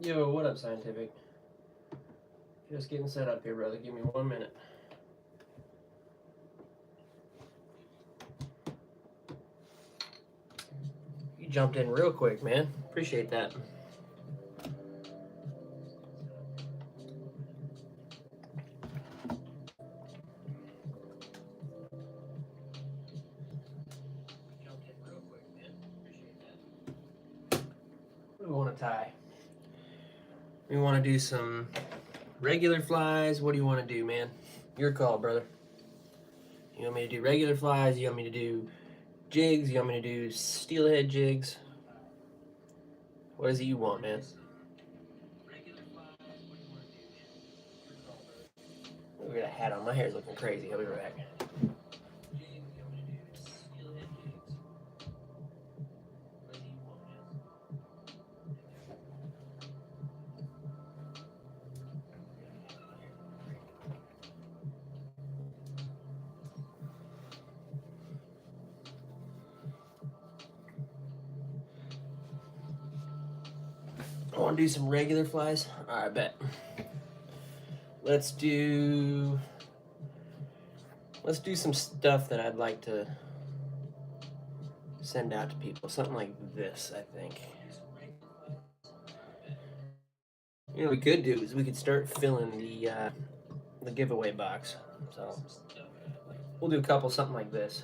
Yo, what up, Scientific? Just getting set up here, brother. Give me 1 minute. You jumped in real quick, man. Appreciate that. What do we want to tie? We want to do some regular flies. What do you want to do, man? Your call, brother. You want me to do regular flies? You want me to do jigs? You want me to do steelhead jigs? What is it you want, man? Look at that hat on. My hair's looking crazy. I'll be right back. I want to do some regular flies. All right, bet. Let's do some stuff that I'd like to send out to people. Something like this, I think. You know what we could do is we could start filling the giveaway box. So we'll do a couple something like this.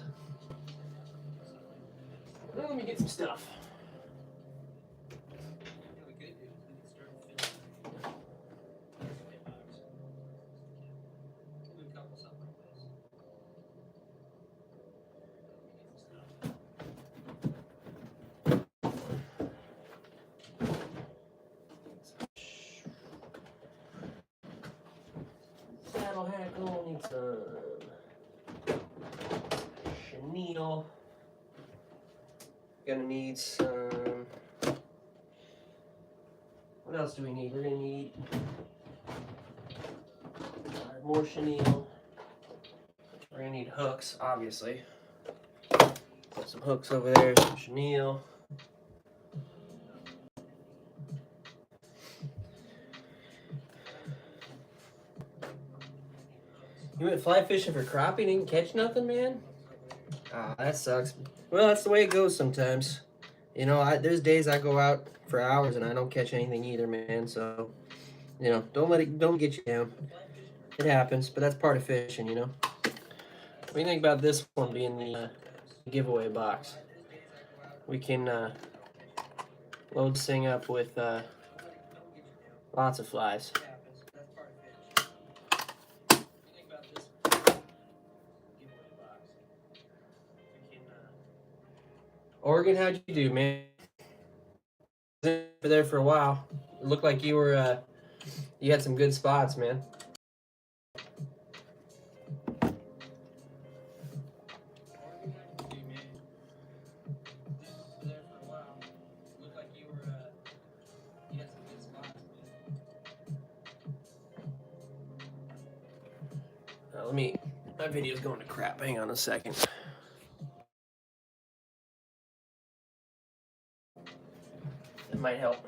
Well, let me get some stuff. Saddle hackle, need some chenille. Gonna need some. What else do we need? We're gonna need more chenille. We're gonna need hooks, obviously. Put some hooks over there, some chenille. You went fly fishing for crappie and didn't catch nothing, man? Ah, that sucks. Well, that's the way it goes sometimes. You know, there's days I go out for hours and I don't catch anything either, man. So, you know, don't get you down. It happens, but that's part of fishing, you know. What do you think about this one being the giveaway box? We can load this thing up with lots of flies. Oregon, how'd you do, man? Over there for a while. It looked like you were you had some good spots, man. My video's going to crap. Hang on a second. That might help.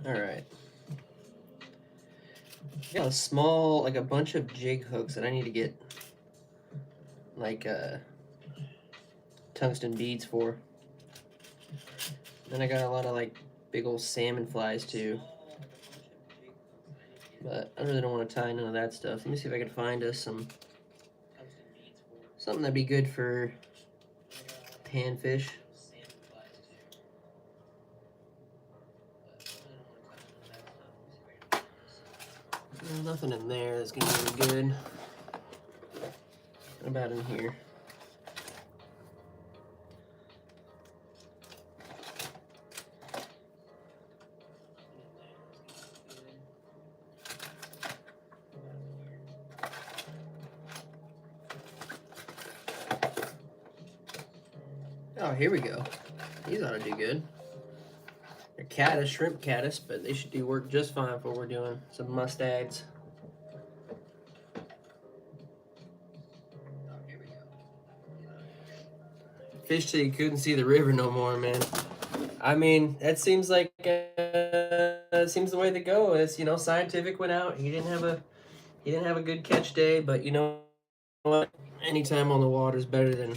All right. Got a small, like a bunch of jig hooks that I need to get, like, tungsten beads for. Then I got a lot of, like, big old salmon flies, too. But I really don't want to tie none of that stuff. Let me see if I can find us something that'd be good for panfish. There's nothing in there that's gonna be good. What about in here? Oh, here we go. These ought to do good. They're caddis, shrimp caddis, but they should do work just fine for what we're doing. Some mustads. Fish till you couldn't see the river no more, man. I mean, that seems like seems the way to go. Is Scientific went out. He didn't have a good catch day, but you know what? Anytime on the water is better than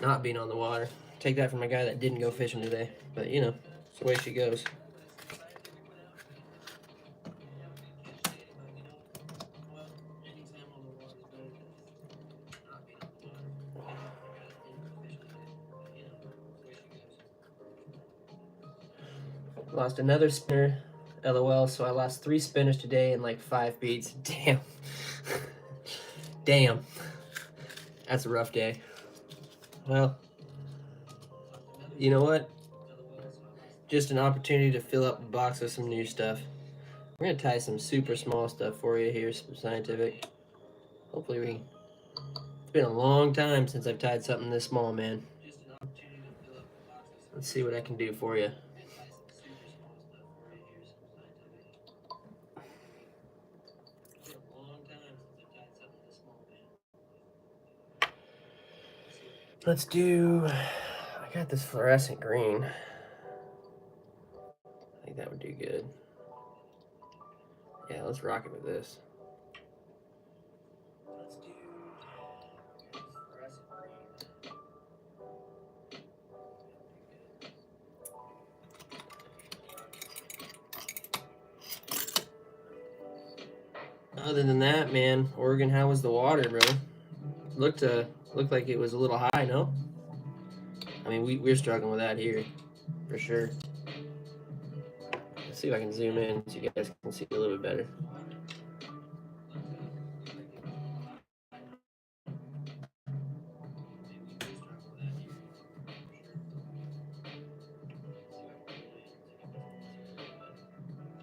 not being on the water. Take that from a guy that didn't go fishing today, but it's the way she goes. Lost another spinner, LOL. So I lost 3 spinners today and like 5 beats. Damn. Damn. That's a rough day. Well, you know what? Just an opportunity to fill up the box with some new stuff. We're gonna tie some super small stuff for you here, Scientific. Hopefully we. It's been a long time since I've tied something this small, man. Let's see what I can do for you. Let's do. I got this fluorescent green. I think that would do good. Yeah, let's rock it with this. Let's do fluorescent green. Other than that, man, Oregon, how was the water, bro? Looked like it was a little high, no? I mean, we're struggling with that here, for sure. Let's see if I can zoom in so you guys can see a little bit better.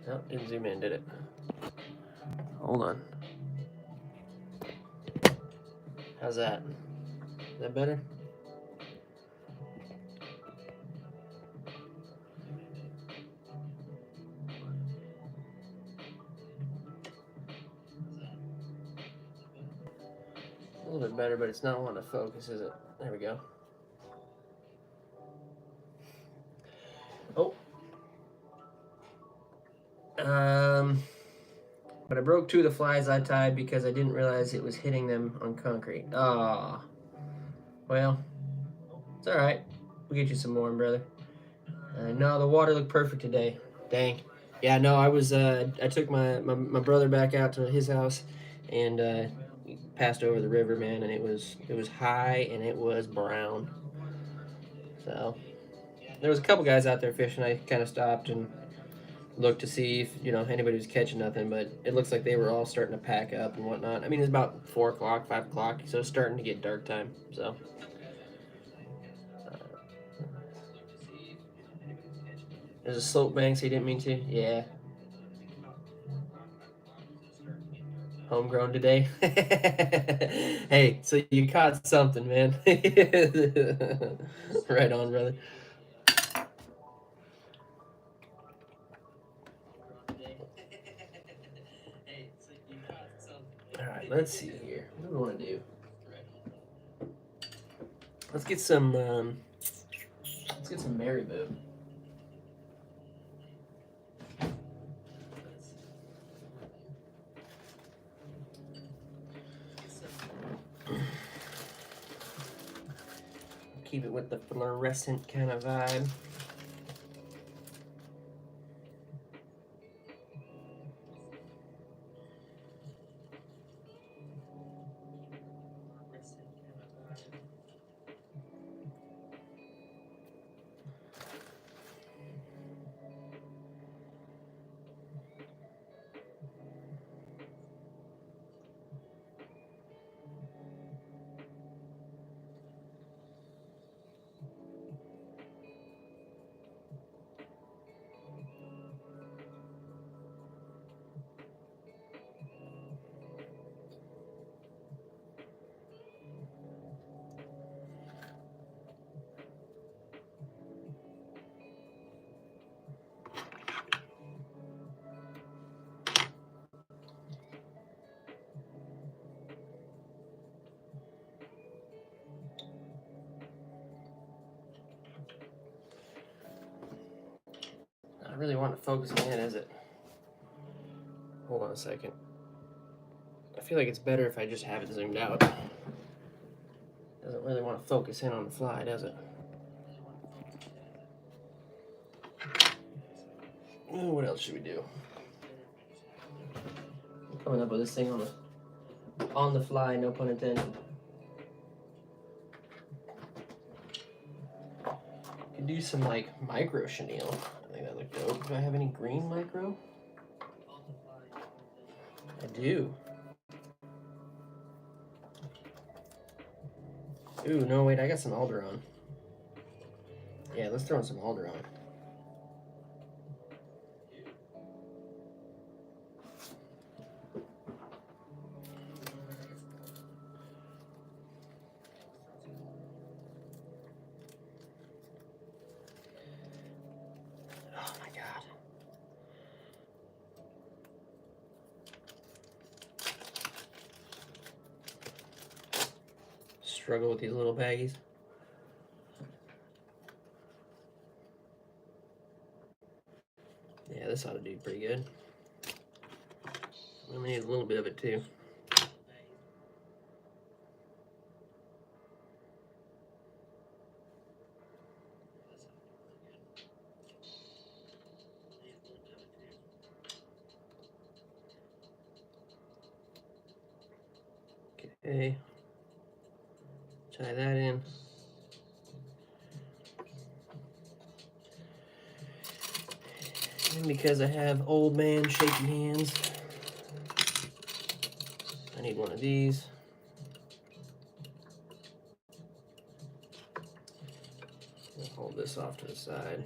Oh, didn't zoom in, did it? Hold on. How's that? Is that better? A little bit better, but it's not wanting to focus, is it? There we go. Oh. But I broke 2 of the flies I tied because I didn't realize it was hitting them on concrete. Ah. Well, it's all right. We'll get you some more, brother. No, the water looked perfect today. Dang. Yeah, no, I was. I took my brother back out to his house, and passed over the river, man, and it was high and it was brown. So there was a couple guys out there fishing. I kind of stopped and looked to see if anybody was catching nothing, but it looks like they were all starting to pack up and whatnot. I mean, it's about 4 o'clock, 5 o'clock, so it's starting to get dark time. So. There's a slope bank, so you didn't mean to? Yeah. Homegrown today. Hey, so you caught something, man. Right on, brother. All right, let's see here. What do we want to do? Let's get some. Let's get some marabou. Keep it with the fluorescent kind of vibe. not really want to focus in, is it? Hold on a second. I feel like it's better if I just have it zoomed out. Doesn't really want to focus in on the fly, does it? What else should we do? I'm coming up with this thing on the fly, no pun intended. Could do some like micro chenille. I think that look dope. Do I have any green micro? I do. Ooh, no, wait, I got some alderon. Yeah, let's throw in some alderon. Oh my god. Struggle with these little baggies. Yeah, this ought to do pretty good. We need a little bit of it too. Okay. Tie that in. And because I have old man shaky hands, I need one of these. I'll hold this off to the side.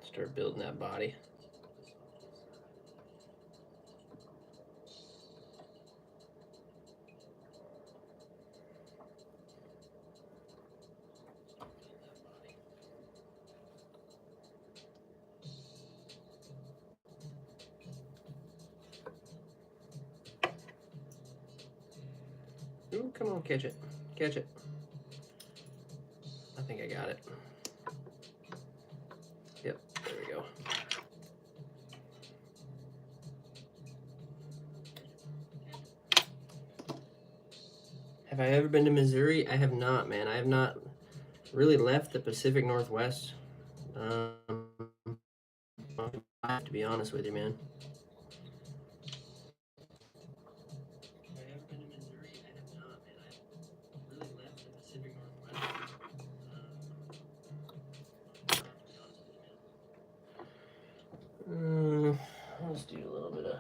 Start building that body. Ooh, come on, catch it. Catch it. I think I got it. Yep, there we go. Have I ever been to Missouri? I have not, man. I have not really left the Pacific Northwest. To be honest with you, man. Let's do a little bit of.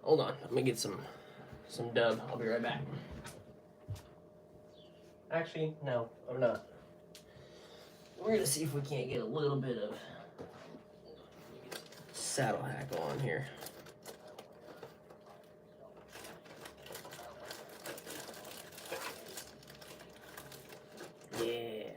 Hold on, let me get some dub. I'll be right back. Actually, no, I'm not. We're gonna see if we can't get a little bit of saddle hackle on here. Yeah.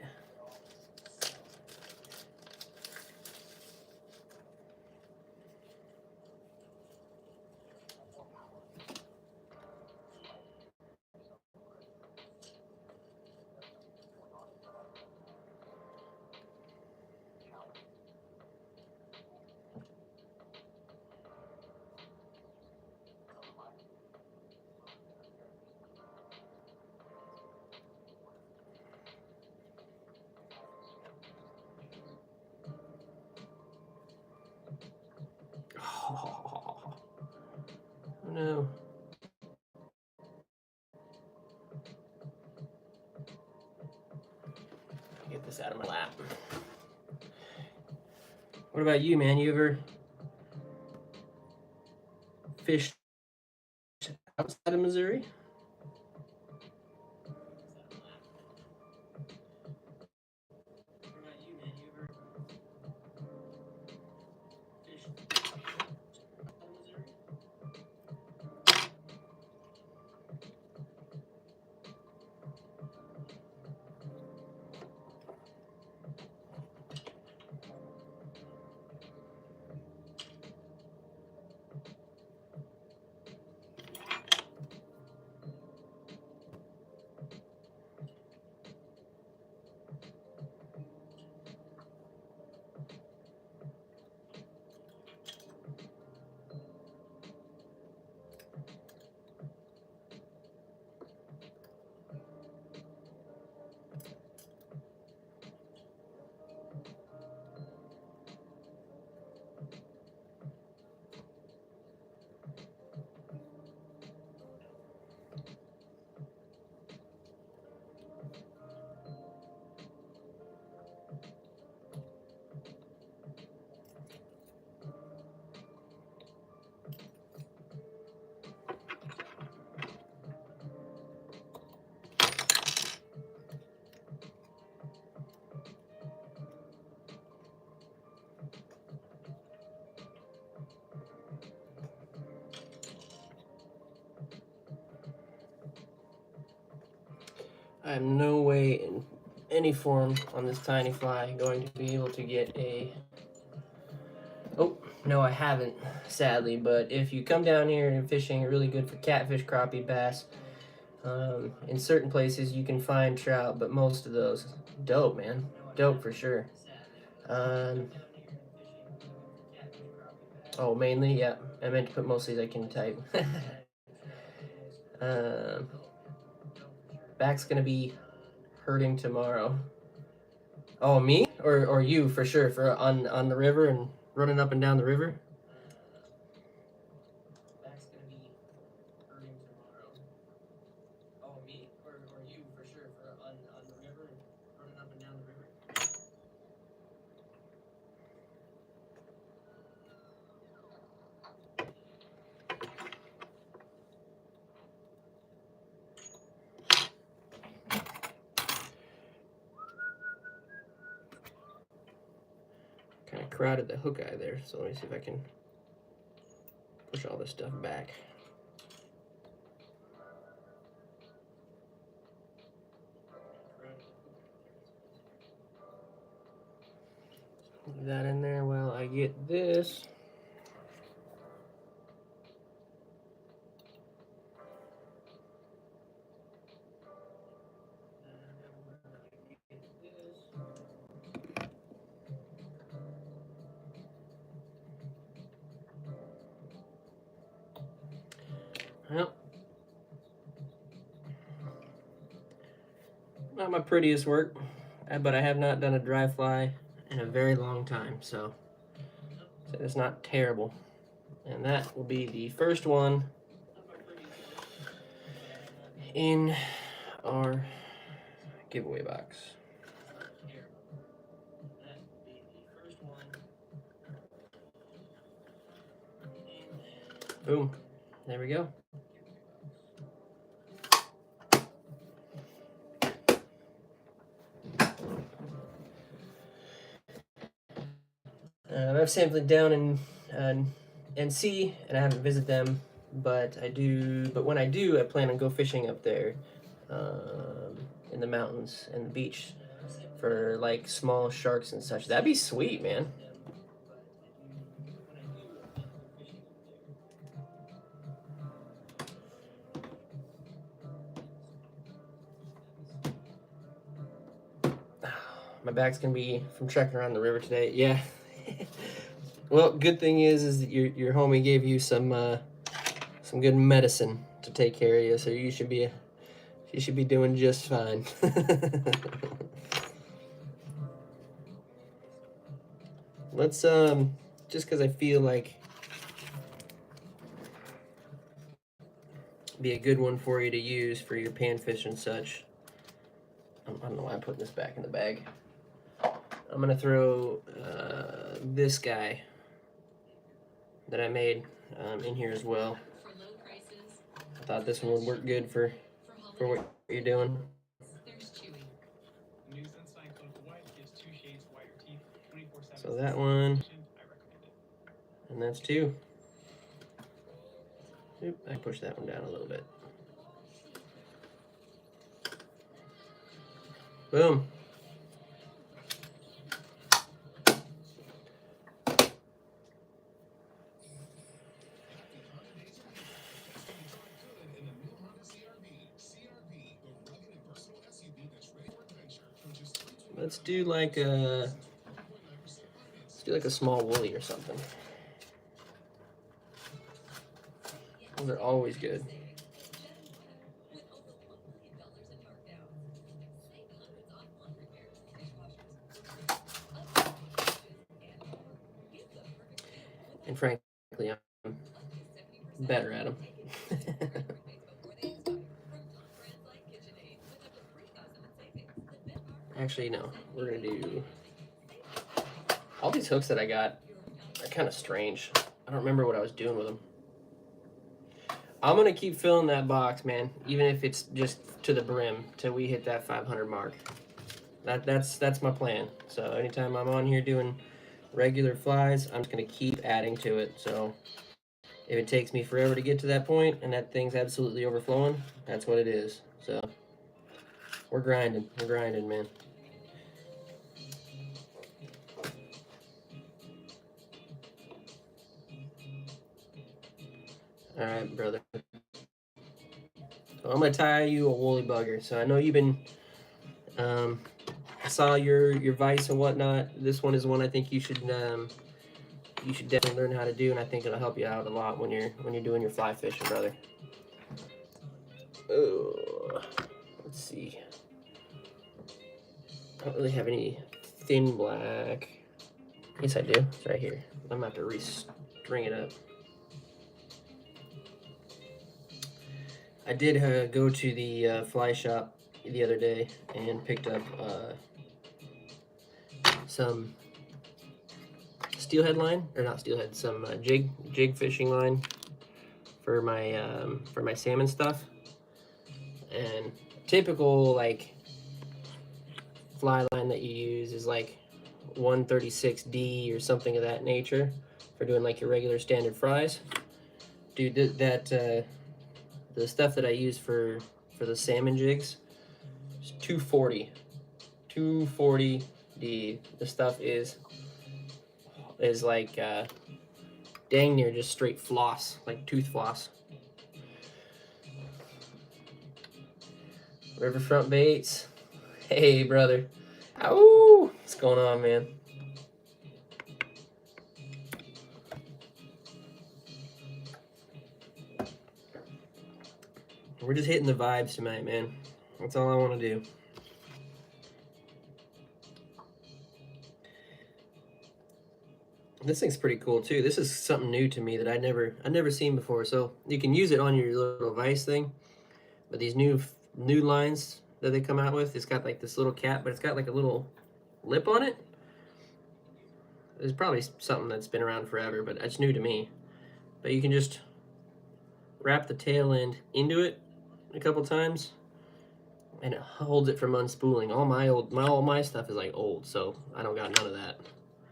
Oh, no. Get this out of my lap. What about you, man? You ever fished outside of Missouri? I am no way in any form on this tiny fly going to be able to get a... Oh, no, I haven't, sadly. But if you come down here and fishing, really good for catfish, crappie, bass. In certain places you can find trout, but most of those, dope, man. Dope for sure. Oh, mainly, yeah. I meant to put mostly I can type. um, Back's gonna be hurting tomorrow. Oh, me or you for sure for on the river and running up and down the river. Back's gonna be hurting tomorrow. Oh, me or you for sure for on the river and running up and down the river. Kind of crowded the hook eye there, so let me see if I can push all this stuff back. Leave that in there while I get this. Well, not my prettiest work, but I have not done a dry fly in a very long time, so it's not terrible. And that will be the first one in our giveaway box. Boom. There we go. I've sampled down in NC, and I haven't visited them, but I do. But when I do, I plan on go fishing up there, in the mountains and the beach, for like small sharks and such. That'd be sweet, man. My back's gonna be from trekking around the river today. Yeah. Well, good thing is that your homie gave you some good medicine to take care of you, so you should be doing just fine. Let's just because I feel like be a good one for you to use for your panfish and such. I don't know why I'm putting this back in the bag. I'm gonna throw this guy that I made in here as well. I thought this one would work good for what you're doing. So that one, and that's two. Oop, I pushed that one down a little bit. Boom. Let's do like a small woolly or something. Those are always good. And frankly, I'm better at them. Actually, no. We're gonna do all these hooks that I got are kind of strange. I don't remember what I was doing with them. I'm gonna keep filling that box, man, even if it's just to the brim till we hit that 500 mark. That's my plan. So anytime I'm on here doing regular flies, I'm just gonna keep adding to it. So if it takes me forever to get to that point and that thing's absolutely overflowing, that's what it is. So We're grinding. We're grinding, man. All right, brother. So I'm gonna tie you a woolly bugger. So I know you've been. I saw your vise and whatnot. This one is one I think you should definitely learn how to do, and I think it'll help you out a lot when you're doing your fly fishing, brother. Oh, let's see. I don't really have any thin black. Yes, I do. It's right here. I'm gonna have to re-string it up. I did go to the fly shop the other day and picked up some steelhead line, or not steelhead, some jig fishing line for my salmon stuff. And typical like fly line that you use is like 136D or something of that nature for doing like your regular standard fries. Dude, the stuff that I use for the salmon jigs is 240. 240D. The stuff is like dang near just straight floss, like tooth floss. Riverfront baits. Hey, brother. Ow! What's going on, man? We're just hitting the vibes tonight, man. That's all I want to do. This thing's pretty cool too. This is something new to me that I'd never seen before. So you can use it on your little vise thing, but these new lines that they come out with, it's got like this little cap, but it's got like a little lip on it. It's probably something that's been around forever, but it's new to me. But you can just wrap the tail end into it a couple times, and it holds it from unspooling. All my stuff is like old, so I don't got none of that.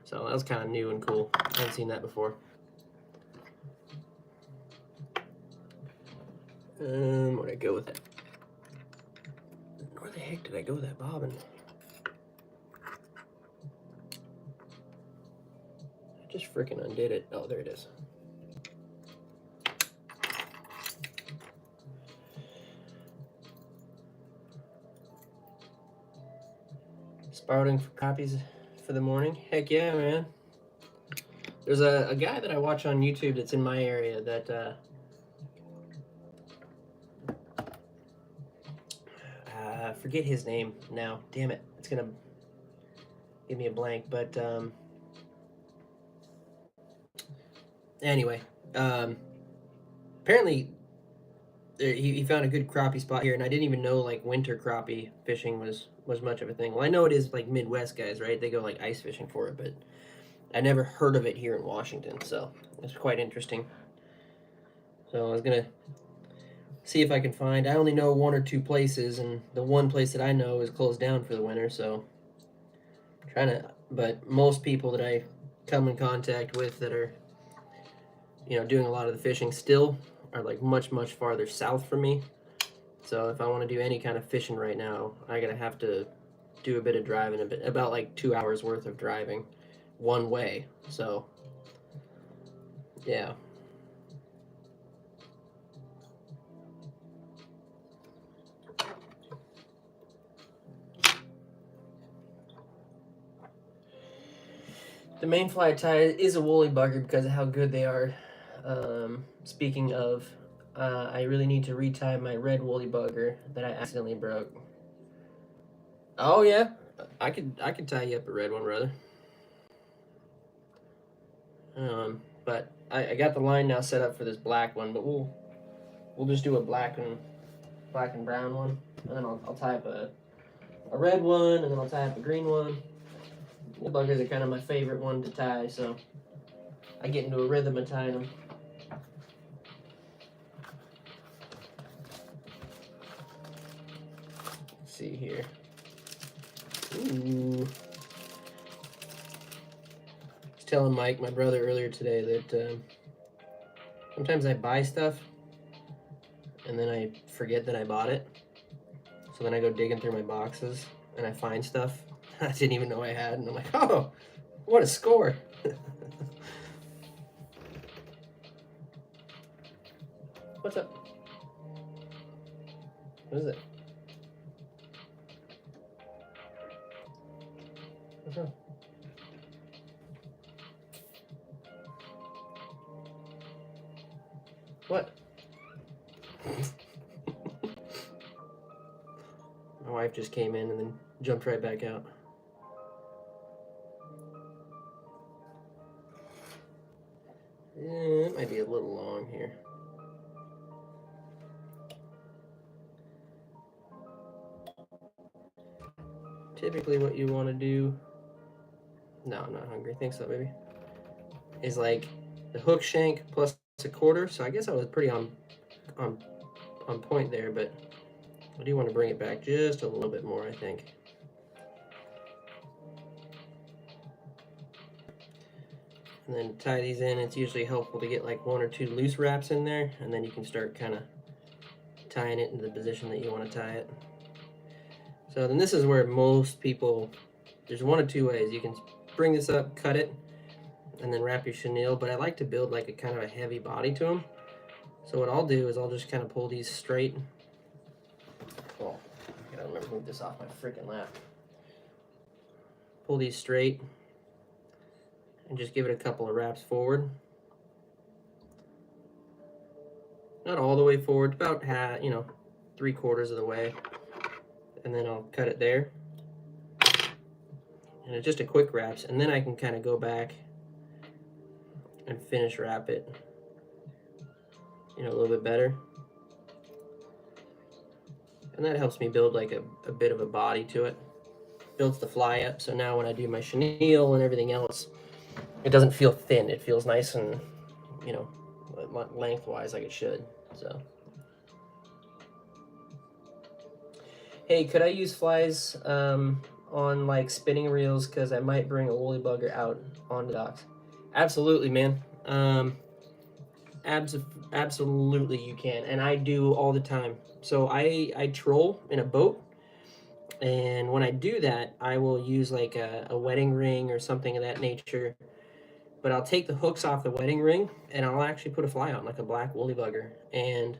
So that was kind of new and cool. I haven't seen that before. Where'd I go with that? Where the heck did I go with that bobbin? I just freaking undid it. Oh, there it is. Sprouting for copies for the morning. Heck yeah, man. There's a guy that I watch on YouTube that's in my area that forget his name now. Damn it. It's gonna give me a blank, but anyway, apparently he found a good crappie spot here, and I didn't even know like winter crappie fishing was much of a thing. Well, I know it is like Midwest guys, right? They go like ice fishing for it, but I never heard of it here in Washington, so it's quite interesting. So I was gonna see if I can find. I only know one or two places, and the one place that I know is closed down for the winter. So I'm trying to, but most people that I come in contact with that are, doing a lot of the fishing still are like much farther south from me. So if I want to do any kind of fishing right now, I gotta have to do a bit of driving, about like 2 hours worth of driving one way. So yeah. The main fly tie is a woolly bugger because of how good they are. Speaking of, I really need to retie my red woolly bugger that I accidentally broke. Oh yeah, I could tie you up a red one, brother. But I got the line now set up for this black one, but we'll just do a black and brown one, and then I'll tie up a red one, and then I'll tie up a green one. The buggers are kind of my favorite one to tie, so I get into a rhythm of tying them. Let's see here. Ooh. I was telling Mike, my brother, earlier today that sometimes I buy stuff and then I forget that I bought it. So then I go digging through my boxes and I find stuff I didn't even know I had, and I'm like, oh, what a score. What's up? What is it? What's up? What? My wife just came in and then jumped right back out. It might be a little long here. Typically what you want to do, no, I'm not hungry, thanks so baby, is like the hook shank plus a quarter. So I guess I was pretty on point there, but I do want to bring it back just a little bit more, I think. And then tie these in. It's usually helpful to get like 1 or 2 loose wraps in there, and then you can start kind of tying it into the position that you want to tie it. So then this is where most people, there's 1 or 2 ways. You can bring this up, cut it, and then wrap your chenille, but I like to build like a kind of a heavy body to them. So what I'll do is I'll just kind of pull these straight. Oh, I gotta remember to move this off my freaking lap. Pull these straight and just give it a couple of wraps forward. Not all the way forward, about half, 3/4 of the way. And then I'll cut it there. And it's just a quick wraps, and then I can kind of go back and finish wrap it, a little bit better. And that helps me build like a bit of a body to it. Builds the fly up, so now when I do my chenille and everything else, it doesn't feel thin. It feels nice and, lengthwise like it should. So, hey, could I use flies on like spinning reels? Because I might bring a woolly bugger out on the docks. Absolutely, man. Absolutely, you can, and I do all the time. So I troll in a boat, and when I do that, I will use like a wedding ring or something of that nature. But I'll take the hooks off the wedding ring, and I'll actually put a fly on, like a black woolly bugger, and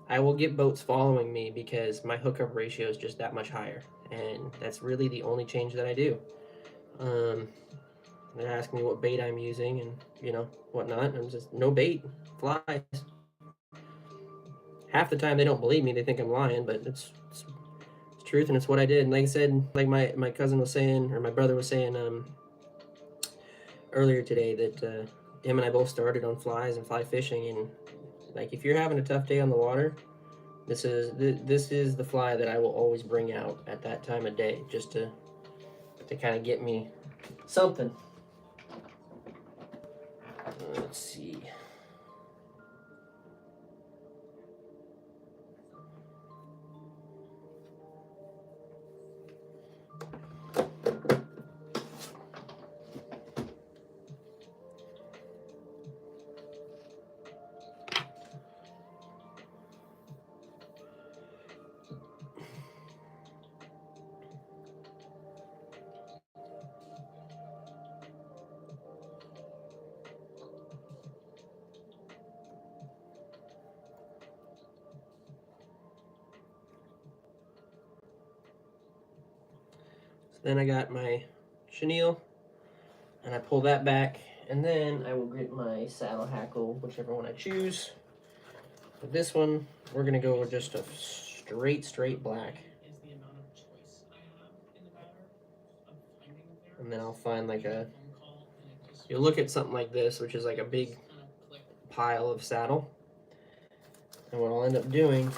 I will get boats following me because my hookup ratio is just that much higher, and that's really the only change that I do. They're asking me what bait I'm using and whatnot. I'm just no bait, flies. Half the time they don't believe me; they think I'm lying, but it's truth, and it's what I did. And like I said, like my cousin was saying, or my brother was saying earlier today, that him and I both started on flies and fly fishing, and like if you're having a tough day on the water, this is the fly that I will always bring out at that time of day, just to kind of get me something. Let's see. Then I got my chenille, and I pull that back, and then I will get my saddle hackle, whichever one I choose. With this one, we're gonna go with just a straight black. And then I'll find like you'll look at something like this, which is like a big pile of saddle. And what I'll end up doing,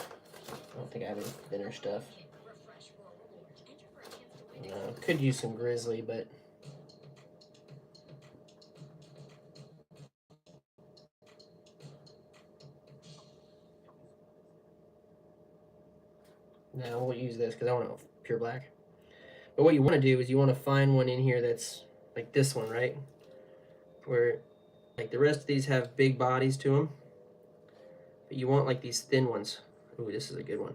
I don't think I have any thinner stuff. Could use some grizzly, but no, we'll use this because I want pure black. But what you want to do is you want to find one in here that's like this one, right? Where like the rest of these have big bodies to them, but you want like these thin ones. Ooh, this is a good one.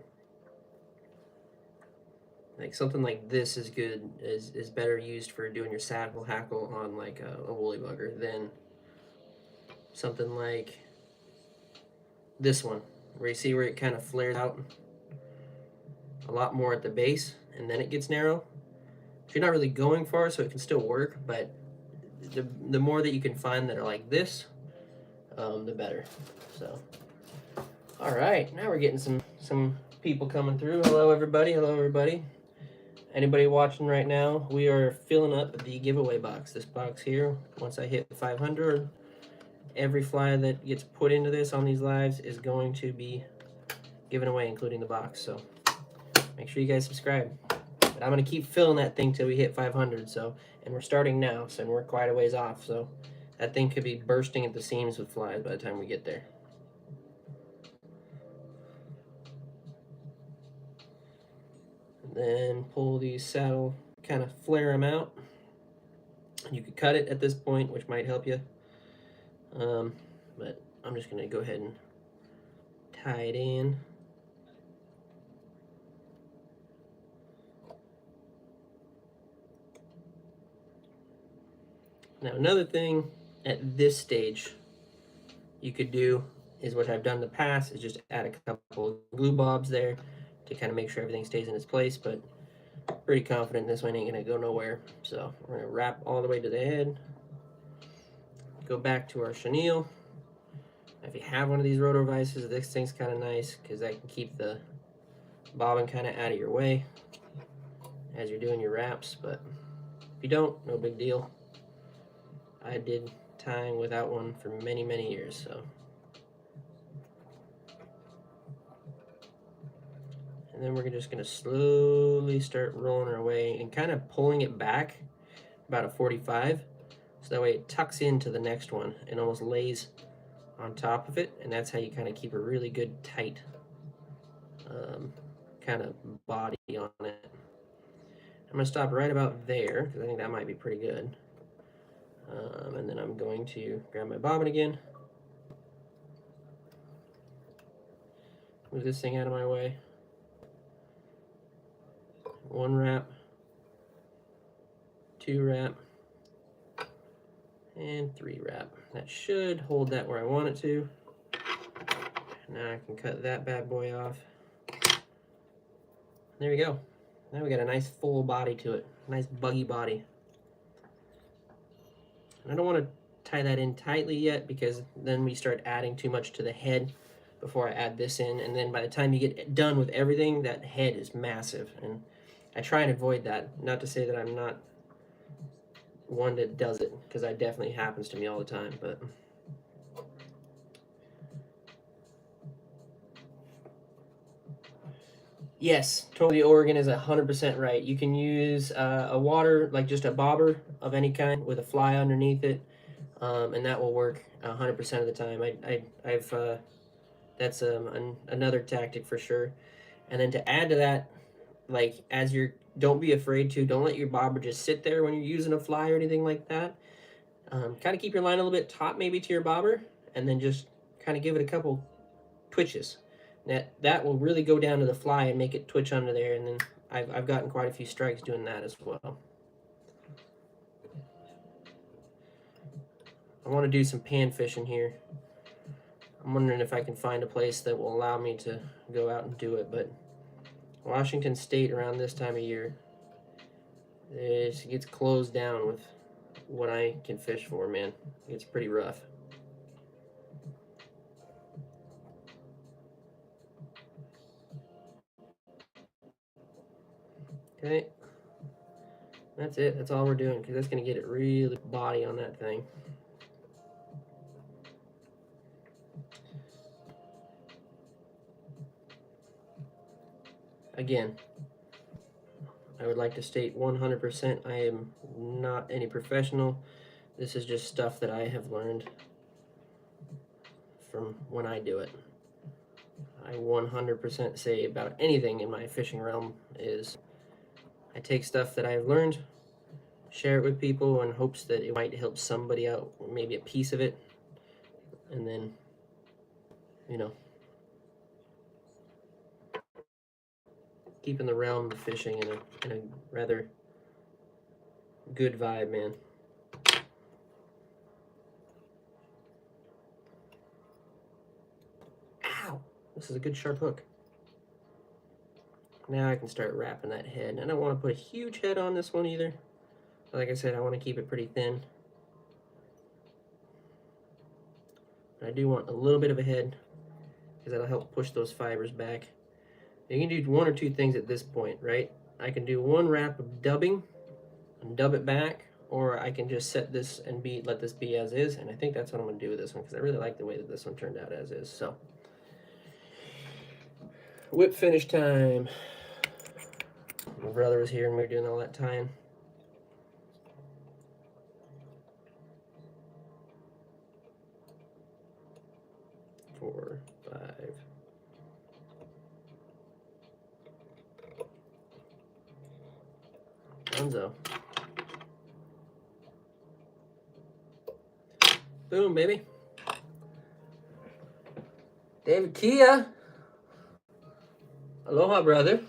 Like something like this is good, is better used for doing your saddle hackle on like a woolly bugger than something like this one, where you see where it kind of flares out a lot more at the base and then it gets narrow. If you're not really going far, so it can still work, but the more that you can find that are like this, the better. So, all right, now we're getting some people coming through. Hello everybody. Hello everybody. Anybody watching right now? We are filling up the giveaway box. This box here. Once I hit 500, every fly that gets put into this on these lives is going to be given away, including the box. So make sure you guys subscribe. But I'm gonna keep filling that thing till we hit 500. So, and we're starting now, so we're quite a ways off. So that thing could be bursting at the seams with flies by the time we get there. And then pull these saddle, kind of flare them out. You could cut it at this point, which might help you. But I'm just gonna go ahead and tie it in. Now another thing at this stage you could do is what I've done in the past, is just add a couple glue bobs there to kind of make sure everything stays in its place, but pretty confident this one ain't gonna go nowhere. So we're gonna wrap all the way to the head, go back to our chenille. If you have one of these rotor vices, this thing's kind of nice because that can keep the bobbin kind of out of your way as you're doing your wraps, but if you don't, no big deal. I did tying without one for many years, so. And then we're just gonna slowly start rolling our way and kind of pulling it back about a 45, so that way it tucks into the next one and almost lays on top of it, and that's how you kind of keep a really good tight kind of body on it. I'm gonna stop right about there because I think that might be pretty good. And then I'm going to grab my bobbin again, move this thing out of my way. One wrap, two wrap, and three wrap. That should hold that where I want it to. Now I can cut that bad boy off. There we go. Now we got a nice full body to it, nice buggy body. And I don't want to tie that in tightly yet because then we start adding too much to the head before I add this in, and then by the time you get done with everything, that head is massive, and I try and avoid that. Not to say that I'm not one that does it, because that definitely happens to me all the time, but yes, totally. Oregon is 100% right. You can use a water, like just a bobber of any kind with a fly underneath it, and that will work 100% of the time. I've that's another tactic for sure. And then to add to that, like as you're, don't be afraid to, don't let your bobber just sit there when you're using a fly or anything like that. Kind of keep your line a little bit taut maybe to your bobber, and then just kind of give it a couple twitches. That will really go down to the fly and make it twitch under there, and then I've gotten quite a few strikes doing that as well. I want to do some pan fishing here. I'm wondering if I can find a place that will allow me to go out and do it, but Washington State around this time of year, it gets closed down with what I can fish for, man. It's pretty rough. Okay, that's it. That's all we're doing, because that's going to get it really body on that thing. Again, I would like to state 100% I am not any professional. This is just stuff that I have learned from when I do it. I 100% say about anything in my fishing realm is I take stuff that I've learned, share it with people in hopes that it might help somebody out, maybe a piece of it, and then, you know, keeping the realm of fishing in a rather good vibe, man. Ow! This is a good sharp hook. Now I can start wrapping that head. I don't want to put a huge head on this one either. Like I said, I want to keep it pretty thin. But I do want a little bit of a head because that'll help push those fibers back. You can do one or two things at this point, right? I can do one wrap of dubbing and dub it back, or I can just set this and let this be as is, and I think that's what I'm going to do with this one because I really like the way that this one turned out as is. So, whip finish time. My brother was here and we were doing all that tying. Four, five. Dunzo. Boom, baby. David Kia. Aloha, brother.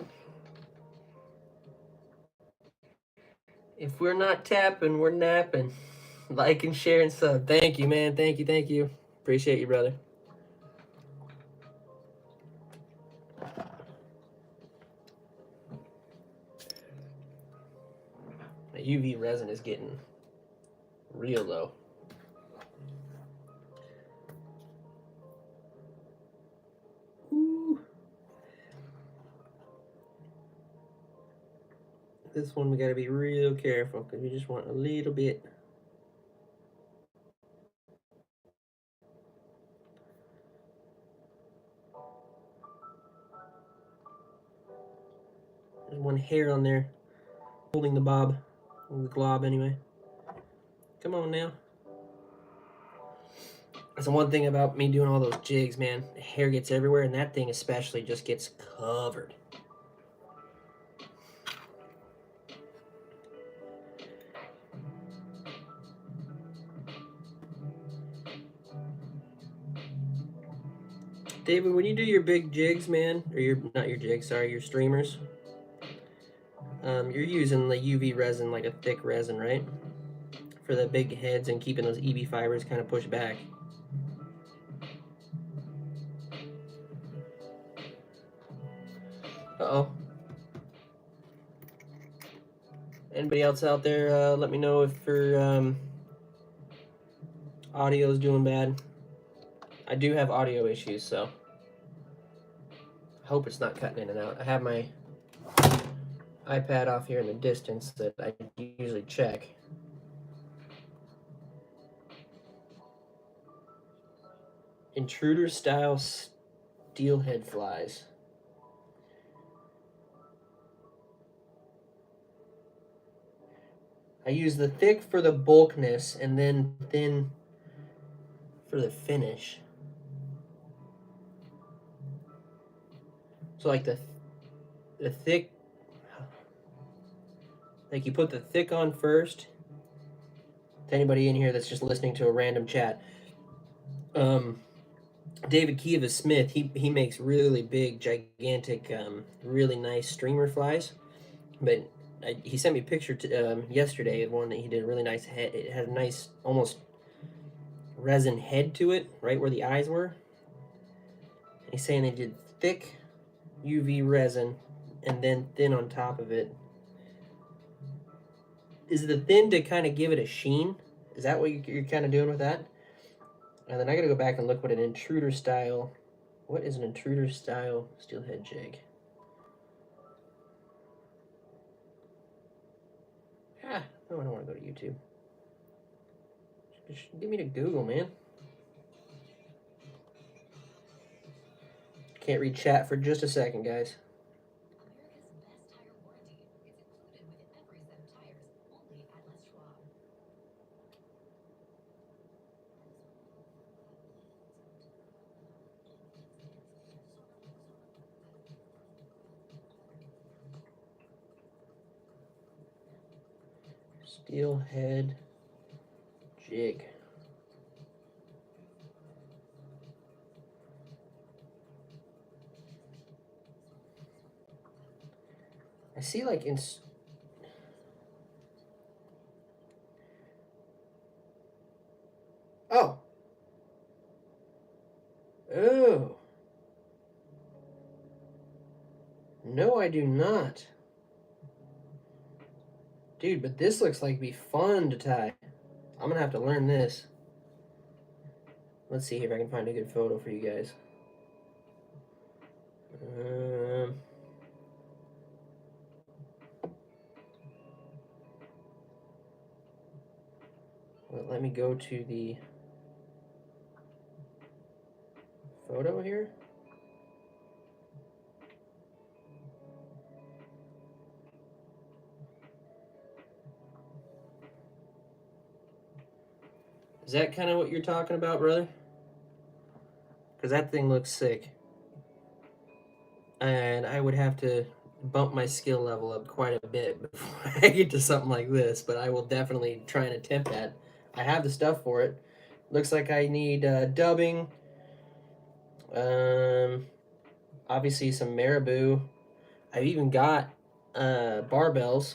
If we're not tapping, we're napping. Like and share and sub. Thank you, man. Thank you, thank you. Appreciate you, brother. The UV resin is getting real low. Ooh. This one we gotta be real careful because we just want a little bit. There's one hair on there holding the bob, the glob anyway. Come on now. That's the one thing about me doing all those jigs, man. The hair gets everywhere, and that thing especially just gets covered. David, when you do your big jigs, man, or not your jigs, sorry, your streamers, you're using the UV resin, like a thick resin, right? For the big heads and keeping those EB fibers kind of pushed back. Uh-oh. Anybody else out there, let me know if your audio is doing bad. I do have audio issues, so I hope it's not cutting in and out. I have my iPad off here in the distance that I usually check. Intruder style steelhead flies. I use the thick for the bulkness and then thin for the finish. So like the thick, like you put the thick on first. To anybody in here that's just listening to a random chat, David Kiva Smith, he makes really big, gigantic, really nice streamer flies. But he sent me a picture yesterday of one that he did a really nice head. It had a nice, almost resin head to it, right where the eyes were. And he's saying they did thick UV resin and then thin on top of it. Is the thin to kind of give it a sheen? Is that what you're kind of doing with that? And then I gotta go back and look what an intruder style. What is an intruder style steelhead jig? Ah, no, I don't want to go to YouTube. Just give me to Google, man. Can't read chat for just a second, guys. Steelhead jig. see like in. Oh. Oh. No, I do not. Dude, but this looks like it'd be fun to tie. I'm gonna have to learn this. Let's see if I can find a good photo for you guys. Well, let me go to the photo here. Is that kind of what you're talking about, brother? Because that thing looks sick. And I would have to bump my skill level up quite a bit before I get to something like this, but I will definitely try and attempt that. I have the stuff for it. Looks like I need dubbing, obviously some marabou. I've even got barbells,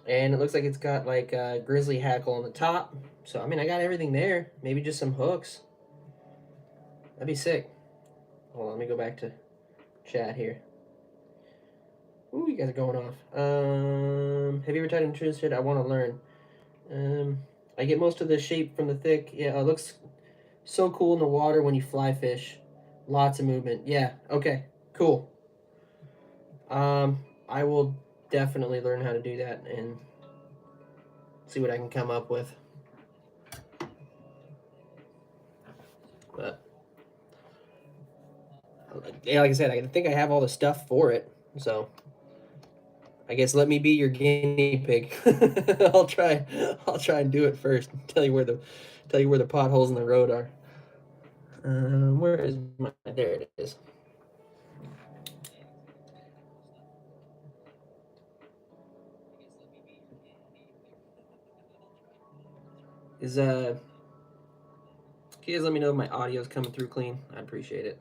and it looks like it's got like grizzly hackle on the top. So I mean, I got everything there. Maybe just some hooks. That'd be sick. Hold on, let me go back to chat here. Ooh, you guys are going off. Have you ever tied interested? I want to learn. I get most of the shape from the thick. Yeah, it looks so cool in the water when you fly fish. Lots of movement. Yeah. Okay. Cool. I will definitely learn how to do that and see what I can come up with. But yeah, like I said, I think I have all the stuff for it. So I guess let me be your guinea pig. I'll try and do it first. Tell you where the potholes in the road are. Where is my? There it is. Can you guys let me know if my audio is coming through clean? I'd appreciate it.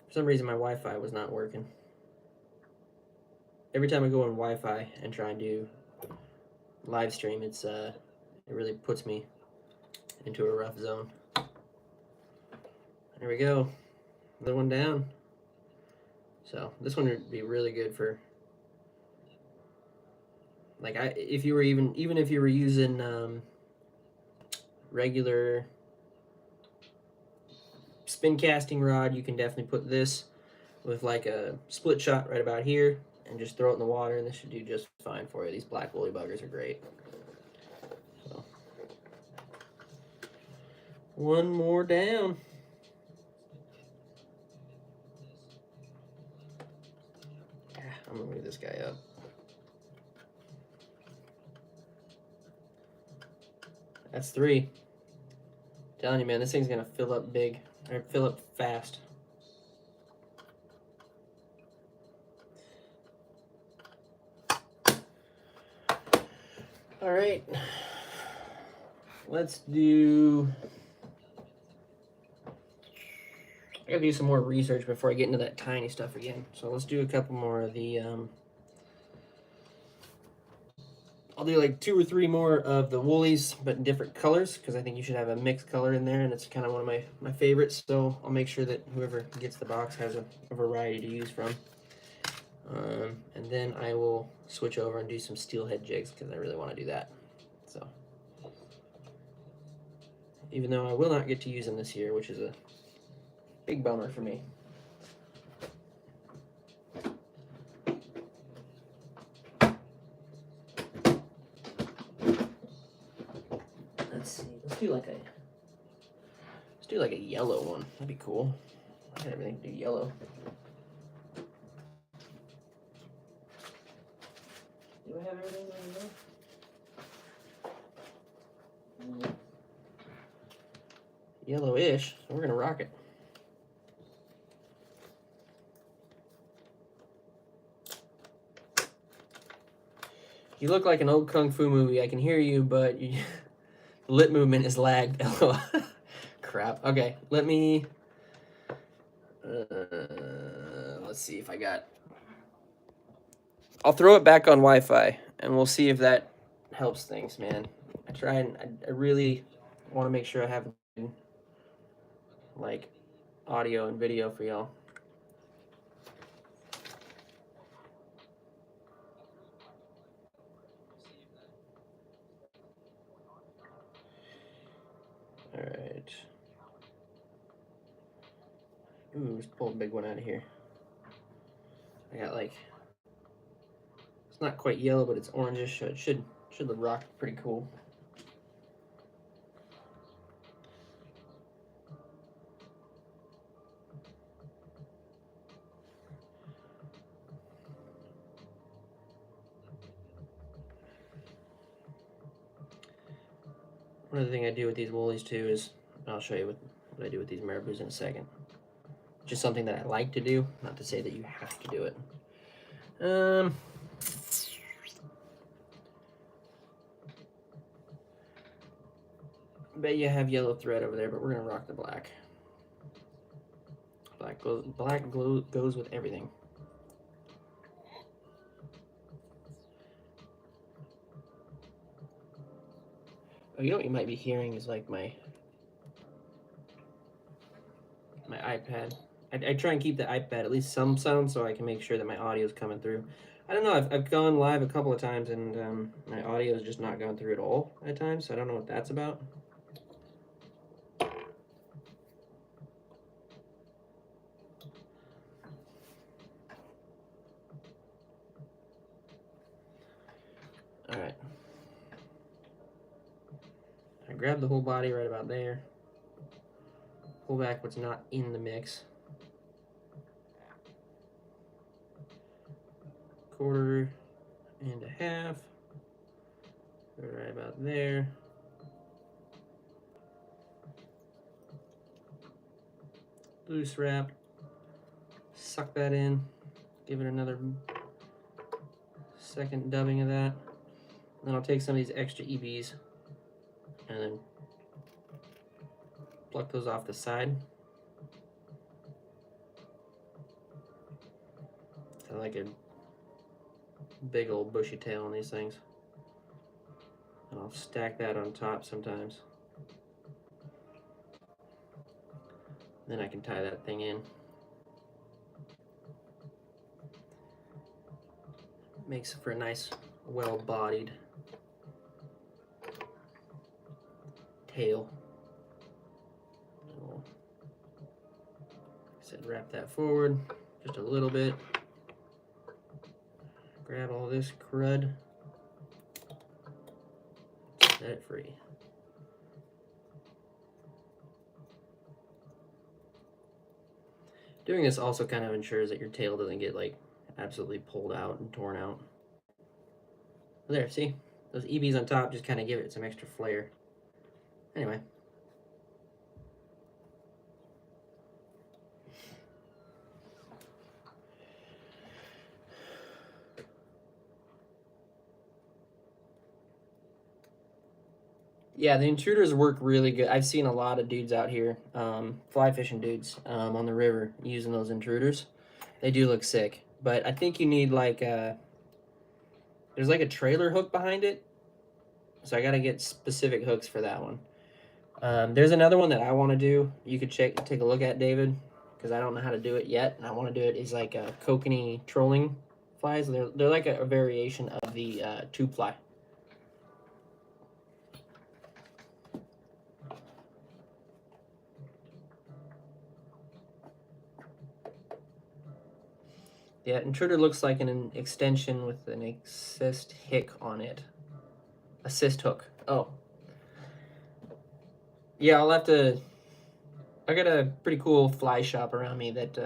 For some reason, my Wi-Fi was not working. Every time I go on Wi-Fi and try and do live stream, it really puts me into a rough zone. There we go. Another one down. So this one would be really good for like if you were even if you were using regular spin casting rod, you can definitely put this with like a split shot right about here and just throw it in the water, and this should do just fine for you. These black woolly buggers are great. So, one more down. I'm gonna move this guy up. That's 3. I'm telling you, man, this thing's gonna fill up big, or fill up fast. All right, let's do. I gotta do some more research before I get into that tiny stuff again. So let's do a couple more of the. I'll do like 2 or 3 more of the woolies, but in different colors, because I think you should have a mixed color in there, and it's kind of one of my favorites. So I'll make sure that whoever gets the box has a variety to use from. And then I will switch over and do some steelhead jigs, because I really want to do that. So, even though I will not get to use them this year, which is a big bummer for me. Let's see. Let's do like a yellow one. That'd be cool. I got everything to do yellow. Do I have everything done yellow? Yellowish. So we're gonna rock it. You look like an old kung fu movie. I can hear you, but the lip movement is lagged. Crap. Okay, let me Let's see if I got. I'll throw it back on Wi-Fi, and we'll see if that helps things, man. I really want to make sure I have like audio and video for y'all. All right. Ooh, let's pull a big one out of here. I got like, it's not quite yellow, but it's orangish, so it should look rock pretty cool. Another thing I do with these woolies too is, I'll show you what I do with these marabous in a second. Just something that I like to do, not to say that you have to do it. Bet you have yellow thread over there, but we're gonna rock the black. Black goes with everything. Oh, you know what you might be hearing is like my iPad. I try and keep the iPad at least some sound so I can make sure that my audio is coming through. I don't know. I've gone live a couple of times and my audio is just not going through at all at times. So I don't know what that's about. All right. I grab the whole body right about there. Pull back what's not in the mix. Quarter and a half. Right about there. Loose wrap. Suck that in. Give it another second dubbing of that. Then I'll take some of these extra EBs and then pluck those off the side. I like a big old bushy tail on these things. And I'll stack that on top sometimes. Then I can tie that thing in. Makes for a nice, well-bodied tail. So, I said wrap that forward just a little bit. Grab all this crud. Set it free. Doing this also kind of ensures that your tail doesn't get like absolutely pulled out and torn out. There, see? Those EBs on top just kind of give it some extra flair. Anyway. Yeah, the intruders work really good. I've seen a lot of dudes out here, fly fishing dudes, on the river using those intruders. They do look sick, but I think you need like there's like a trailer hook behind it, so I got to get specific hooks for that one. There's another one that I want to do. You could take a look at, David, because I don't know how to do it yet, and I want to do it. Is like a kokanee trolling flies. They're like a variation of the tube fly. Yeah, intruder looks like an extension with an assist hook on it. Assist hook. Oh. Yeah, I'll have to. I got a pretty cool fly shop around me that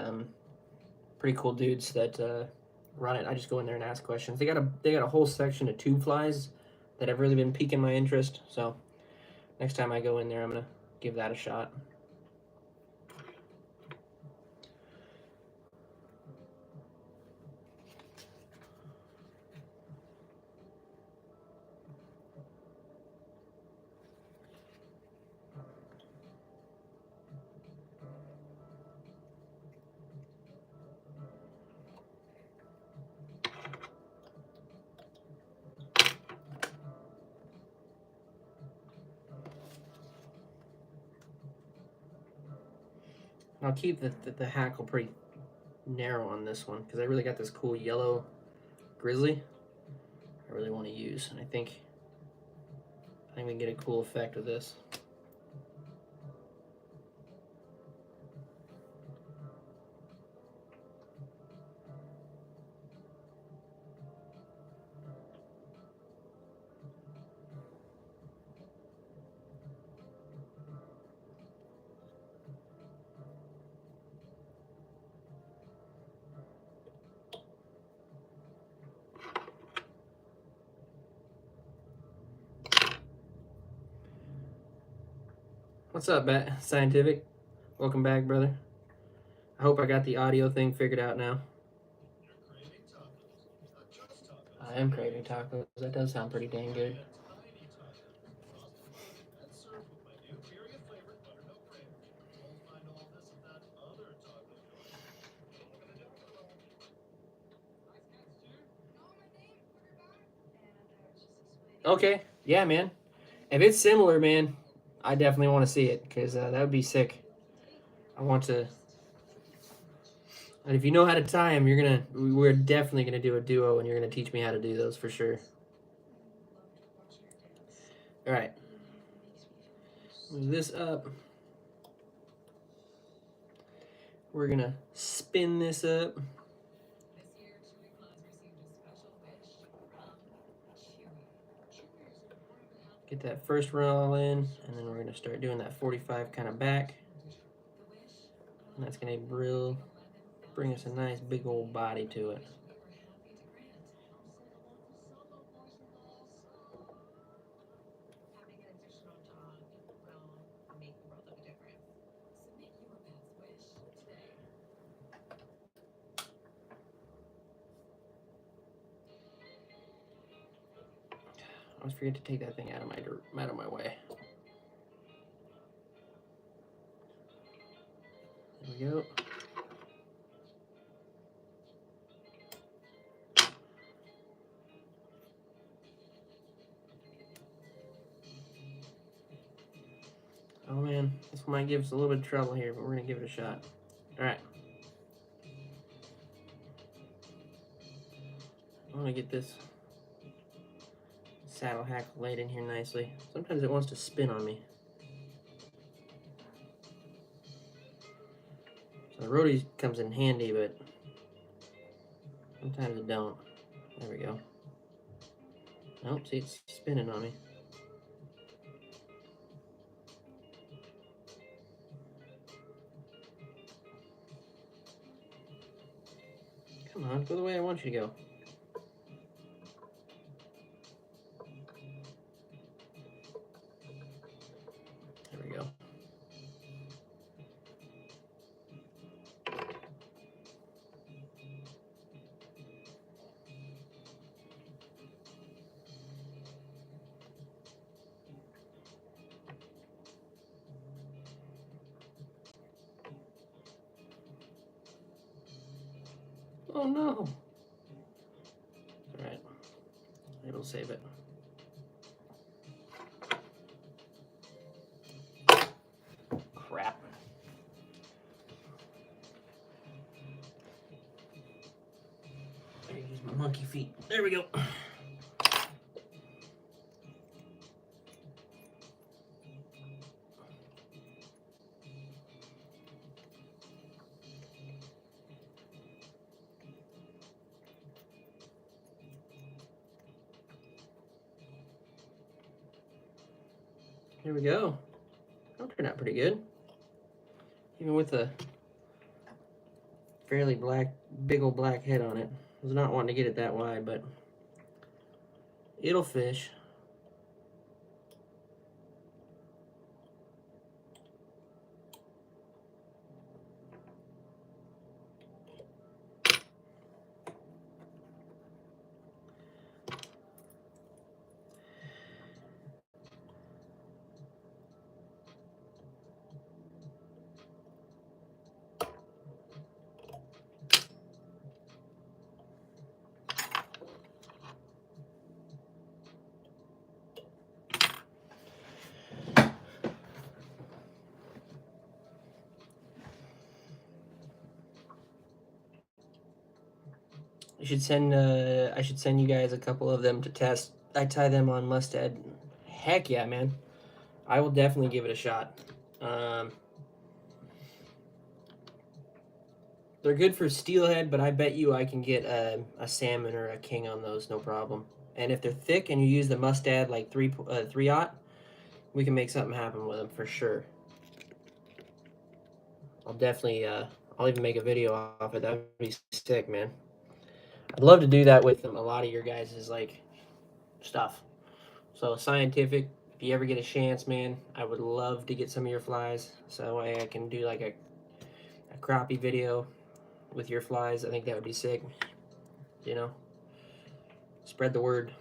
pretty cool dudes that run it. I just go in there and ask questions. They got a whole section of tube flies that have really been piquing my interest. So next time I go in there, I'm gonna give that a shot. I'll keep the hackle pretty narrow on this one because I really got this cool yellow grizzly I really want to use, and I think we can get a cool effect with this. What's up, Bat Scientific? Welcome back, brother. I hope I got the audio thing figured out now. I am craving tacos. That does sound pretty dang good. Okay, yeah, man. If it's similar, man, I definitely want to see it because that would be sick. I want to. And if you know how to tie them, we're definitely gonna do a duo, and you're gonna teach me how to do those for sure. All right. Move this up. We're gonna spin this up. Get that first roll in, and then we're gonna start doing that 45 kind of back. And that's gonna bring us a nice big old body to it. I always forget to take that thing out of my way. There we go. Oh man, this might give us a little bit of trouble here, but we're gonna give it a shot. All right. I want to get this saddle hack laid in here nicely. Sometimes it wants to spin on me. So the roadie comes in handy, but sometimes it don't. There we go. Nope, see, it's spinning on me. Come on, go the way I want you to go. There we go. Oh no! Alright. It'll save it. Crap. I use my monkey feet. There we go. Here we go. That turned out pretty good. Even with a fairly big old black head on it. I was not wanting to get it that wide, but it'll fish. should send. I should send you guys a couple of them to test. I tie them on mustad. Heck yeah, man! I will definitely give it a shot. They're good for steelhead, but I bet you I can get a salmon or a king on those, no problem. And if they're thick and you use the mustad like 3/0, we can make something happen with them for sure. I'll definitely. I'll even make a video off it. That'd be sick, man. I'd love to do that with a lot of your guys' like stuff. So scientific. If you ever get a chance, man, I would love to get some of your flies. So that way I can do like a crappie video with your flies. I think that would be sick. You know, spread the word.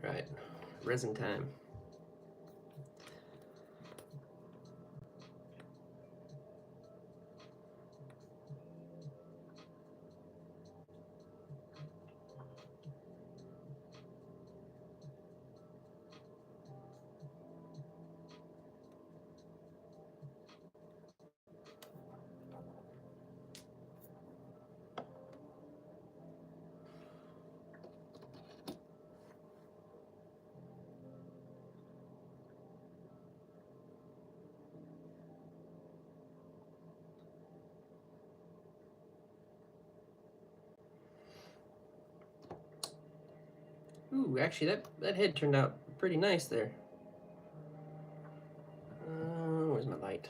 All right, resin time. Ooh, actually, that head turned out pretty nice there. Where's my light?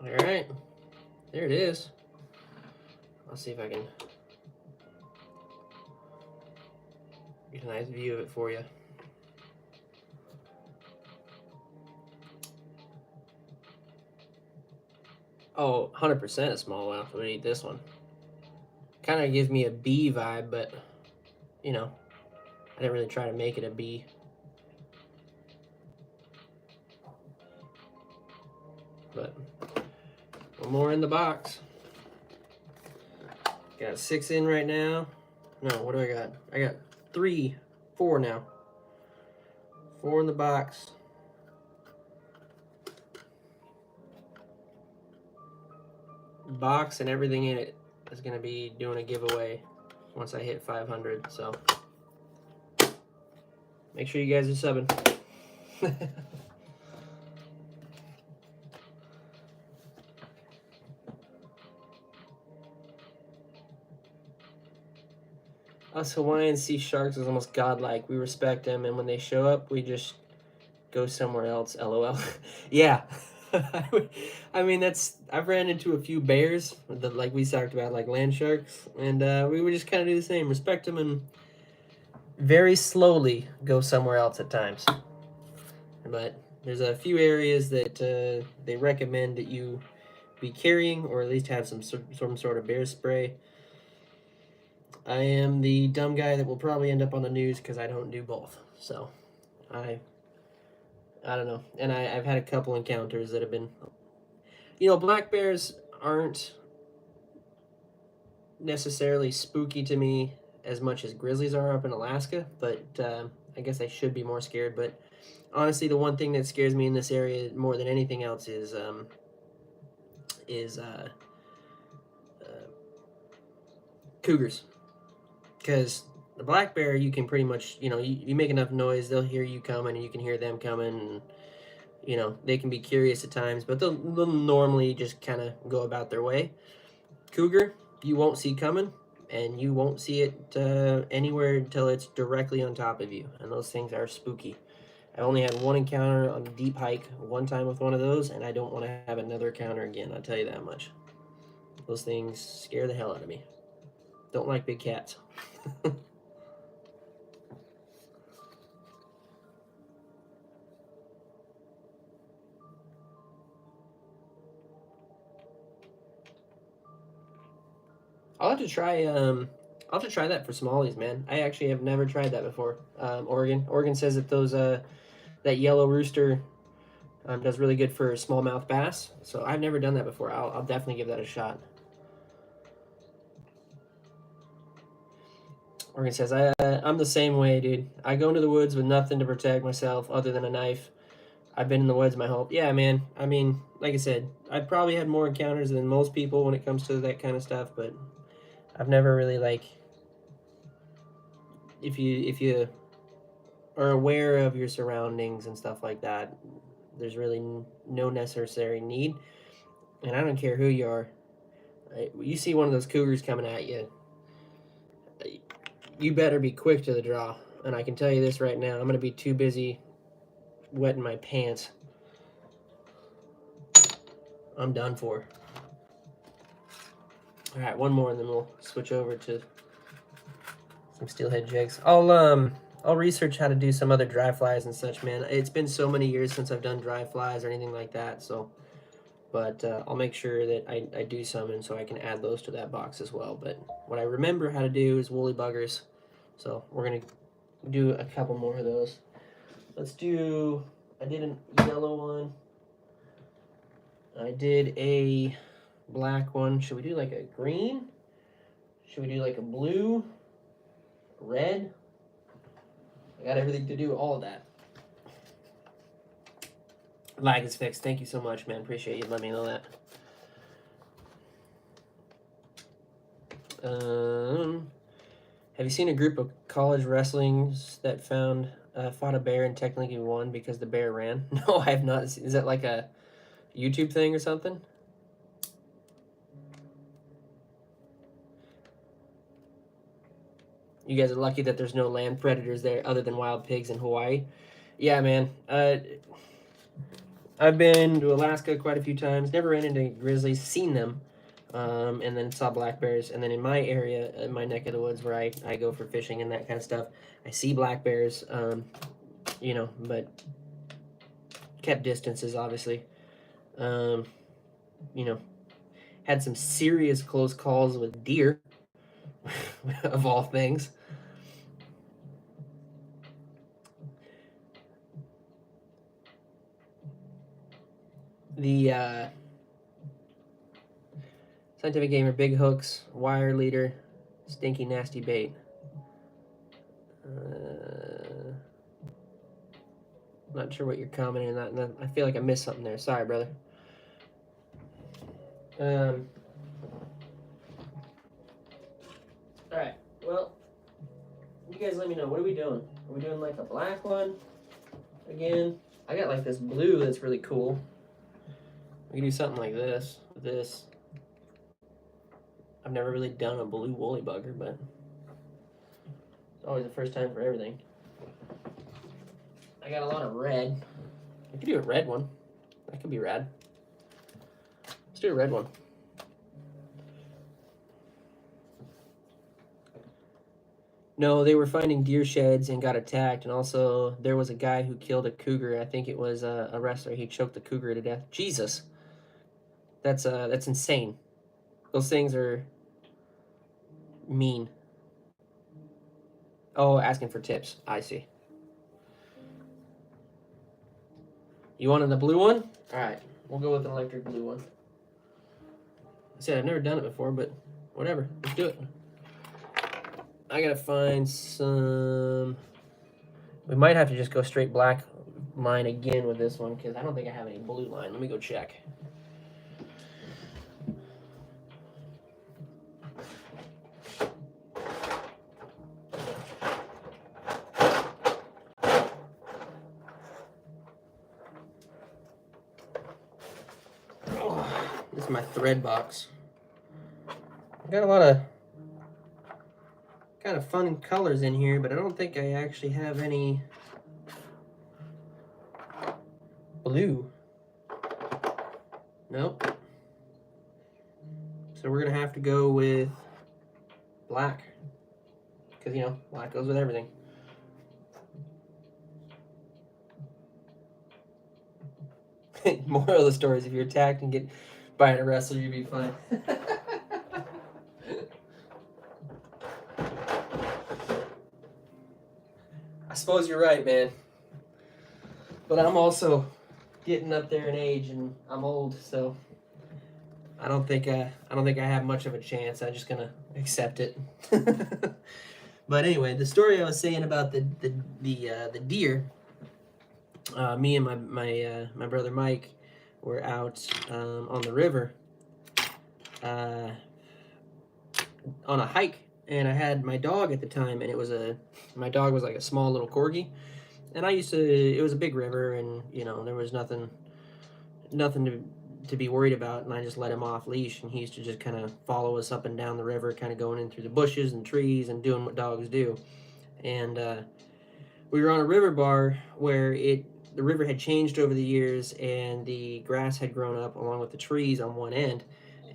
All right, there it is. I'll see if I can get a nice view of it for you. Oh, 100% a smallmouth would eat this one. Kind of gives me a bee vibe, but, you know, I didn't really try to make it a bee. But one more in the box. Got 6 in right now. No, what do I got? I got 4 now. 4 in the box. Box and everything in it is going to be doing a giveaway once I hit 500. So make sure you guys are subbing. Us Hawaiian sea sharks is almost godlike. We respect them, and when they show up, we just go somewhere else. LOL. Yeah. I mean, I've ran into a few bears, like we talked about, like land sharks, and we would just kind of do the same. Respect them and very slowly go somewhere else at times. But there's a few areas that they recommend that you be carrying, or at least have some sort of bear spray. I am the dumb guy that will probably end up on the news because I don't do both. So I don't know. And I've had a couple encounters that have been, black bears aren't necessarily spooky to me as much as grizzlies are up in Alaska, but I guess I should be more scared. But honestly, the one thing that scares me in this area more than anything else is cougars. Because the black bear, you can pretty much, you make enough noise, they'll hear you coming, and you can hear them coming, and, they can be curious at times, but they'll normally just kind of go about their way. Cougar, you won't see coming, and you won't see it anywhere until it's directly on top of you, and those things are spooky. I only had one encounter on a deep hike one time with one of those, and I don't want to have another encounter again, I'll tell you that much. Those things scare the hell out of me. Don't like big cats. I'll have to try. I'll have to try that for smallies, man. I actually have never tried that before. Oregon says that those that yellow rooster does really good for smallmouth bass. So I've never done that before. I'll definitely give that a shot. Oregon says I'm the same way, dude. I go into the woods with nothing to protect myself other than a knife. I've been in the woods my whole yeah, man. I mean, like I said, I've probably had more encounters than most people when it comes to that kind of stuff, but I've never really like if you are aware of your surroundings and stuff like that, there's really no necessary need. And I don't care who you are. You see one of those cougars coming at you, you better be quick to the draw. And I can tell you this right now, I'm going to be too busy wetting my pants. I'm done for. All right, one more, and then we'll switch over to some steelhead jigs. I'll research how to do some other dry flies and such, man. It's been so many years since I've done dry flies or anything like that, so. But I'll make sure that I do some, and so I can add those to that box as well. But what I remember how to do is woolly buggers, so we're gonna do a couple more of those. Let's do. I did a yellow one. I did a black one. Should we do like a green? Should we do like a blue? Red? I got everything to do all of that. Lag is fixed. Thank you so much, man. Appreciate you letting me know that. Have you seen a group of college wrestlings that fought a bear and technically won because the bear ran? No, I have not. Is that like a YouTube thing or something? You guys are lucky that there's no land predators there other than wild pigs in Hawaii. Yeah, man. I've been to Alaska quite a few times. Never ran into grizzlies. Seen them. And then saw black bears. And then in my area, in my neck of the woods where I go for fishing and that kind of stuff, I see black bears, you know, but kept distances, obviously. You know, had some serious close calls with deer, of all things. The Scientific Gamer, big hooks, wire leader, stinky nasty bait. Not sure what you're commenting on that. I feel like I missed something there. Sorry, brother. All right. Well, you guys let me know. What are we doing? Are we doing like a black one again? I got like this blue that's really cool. We can do something like this with this. I've never really done a blue woolly bugger, but it's always the first time for everything. I got a lot of red. I could do a red one. That could be rad. Let's do a red one. No, they were finding deer sheds and got attacked, and also there was a guy who killed a cougar. I think it was a wrestler. He choked the cougar to death. Jesus, that's insane. Those things are mean. Oh, asking for tips. I see. You wanted the blue one? All right, we'll go with an electric blue one. I said I've never done it before, but whatever. Let's do it. I gotta find some. We might have to just go straight black line again with this one because I don't think I have any blue line. Let me go check. This is my thread box. I got a lot of kind of fun colors in here, but I don't think I actually have any blue. Nope. So we're gonna have to go with black because you know black goes with everything. Moral of the story is if you're attacked and get by a wrestler, you'd be fine. I suppose you're right, man. But I'm also getting up there in age, and I'm old, so I don't think I have much of a chance. I'm just gonna accept it. But anyway, the story I was saying about the deer. Me and my brother Mike were out on the river uh, on a hike, and I had my dog at the time, and my dog was like a small little corgi, and it was a big river, and there was nothing to be worried about, and I just let him off leash, and he used to just kind of follow us up and down the river, kind of going in through the bushes and trees and doing what dogs do. And we were on a river bar where the river had changed over the years, and the grass had grown up along with the trees on one end,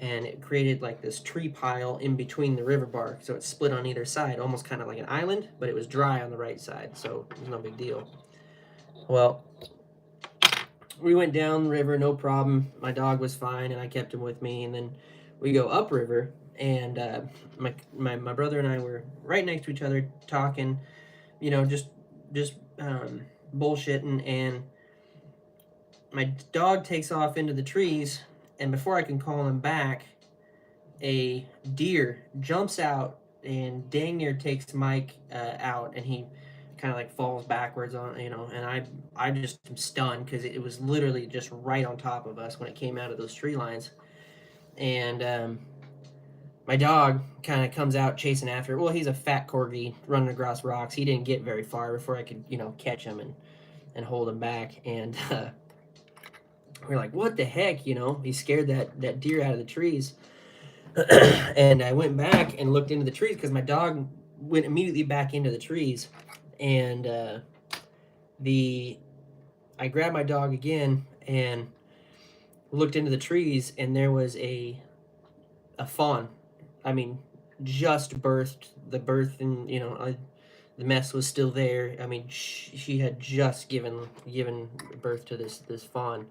and it created like this tree pile in between the river bar, so it split on either side, almost kind of like an island, but it was dry on the right side, so it was no big deal. Well, we went down the river, no problem. My dog was fine, and I kept him with me. And then we go upriver, and my brother and I were right next to each other talking, just bullshitting. And my dog takes off into the trees, and before I can call him back, a deer jumps out and dang near takes Mike out, and he kind of like falls backwards and I just am stunned because it was literally just right on top of us when it came out of those tree lines. And my dog kind of comes out chasing after. Well, he's a fat corgi running across rocks. He didn't get very far before I could catch him and hold him back. And we're like, what the heck? He scared that deer out of the trees. And I went back and looked into the trees because my dog went immediately back into the trees. And I grabbed my dog again and looked into the trees, and there was a fawn. I mean, just birthed. The birth, and the mess was still there. I mean, she had just given birth to this fawn.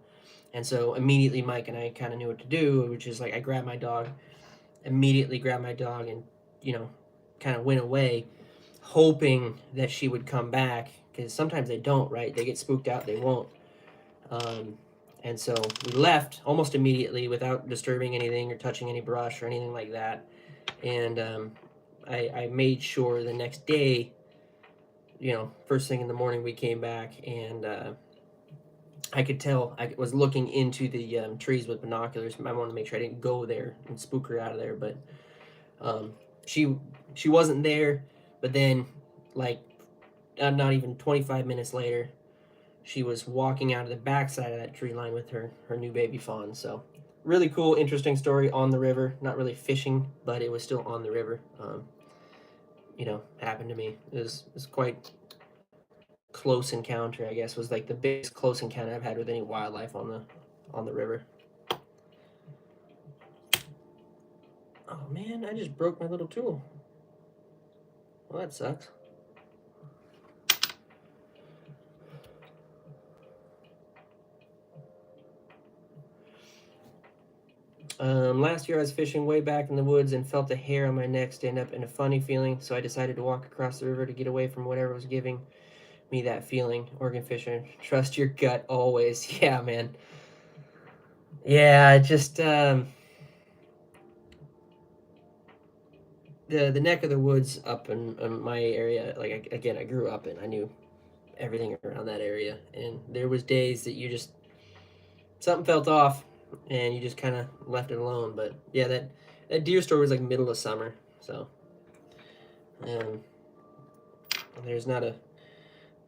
And so immediately Mike and I kind of knew what to do, which is like I immediately grabbed my dog and kind of went away, hoping that she would come back, because sometimes they don't, right? They get spooked out, they won't. And so we left almost immediately without disturbing anything or touching any brush or anything like that. And I made sure the next day, first thing in the morning, we came back, and I could tell. I was looking into the trees with binoculars. I wanted to make sure I didn't go there and spook her out of there, but she wasn't there. But then, like, not even 25 minutes later, she was walking out of the backside of that tree line with her new baby fawn. So really cool, interesting story on the river. Not really fishing, but it was still on the river. Happened to me. It was quite close encounter, I guess. Was like the biggest close encounter I've had with any wildlife on the river. Oh man, I just broke my little tool. Well, that sucks. Last year I was fishing way back in the woods and felt a hair on my neck stand up in a funny feeling, so I decided to walk across the river to get away from whatever was giving me that feeling. Oregon fisher, trust your gut always. Yeah, man. Yeah, just the neck of the woods up in my area. Like again, I grew up and I knew everything around that area, and there was days that you just something felt off, and you just kind of left it alone. But yeah, that deer story was like middle of summer, so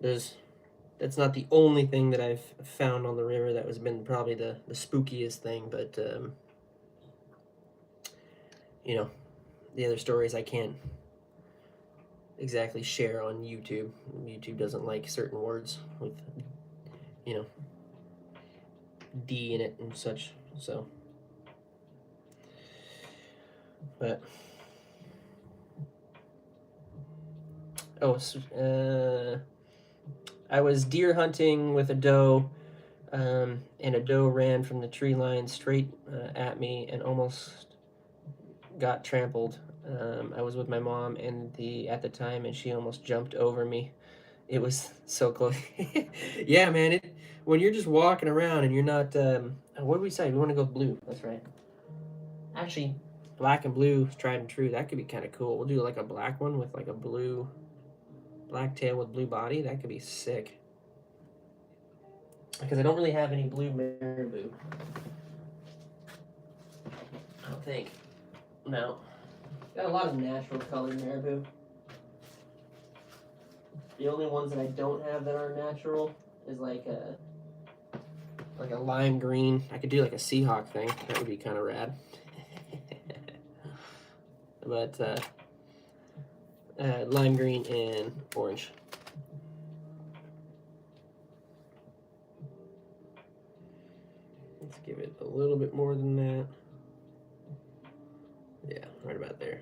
there's that's not the only thing that I've found on the river that has been probably the spookiest thing, but the other stories I can't exactly share on YouTube. YouTube doesn't like certain words with D in it and such, so but I was deer hunting with a doe, and a doe ran from the tree line straight at me and almost got trampled. I was with my mom at the time, and she almost jumped over me, It was so close. Yeah, man. When you're just walking around and you're not. What do we say? We want to go blue. That's right. Actually, black and blue, tried and true. That could be kind of cool. We'll do like a black one with like a black tail with blue body. That could be sick. Because I don't really have any blue marabou. I don't think. No. Got a lot of natural colored marabou. The only ones that I don't have that are natural is like a lime green. I could do like a Seahawk thing. That would be kind of rad. But lime green and orange. Let's give it a little bit more than that. Yeah, right about there.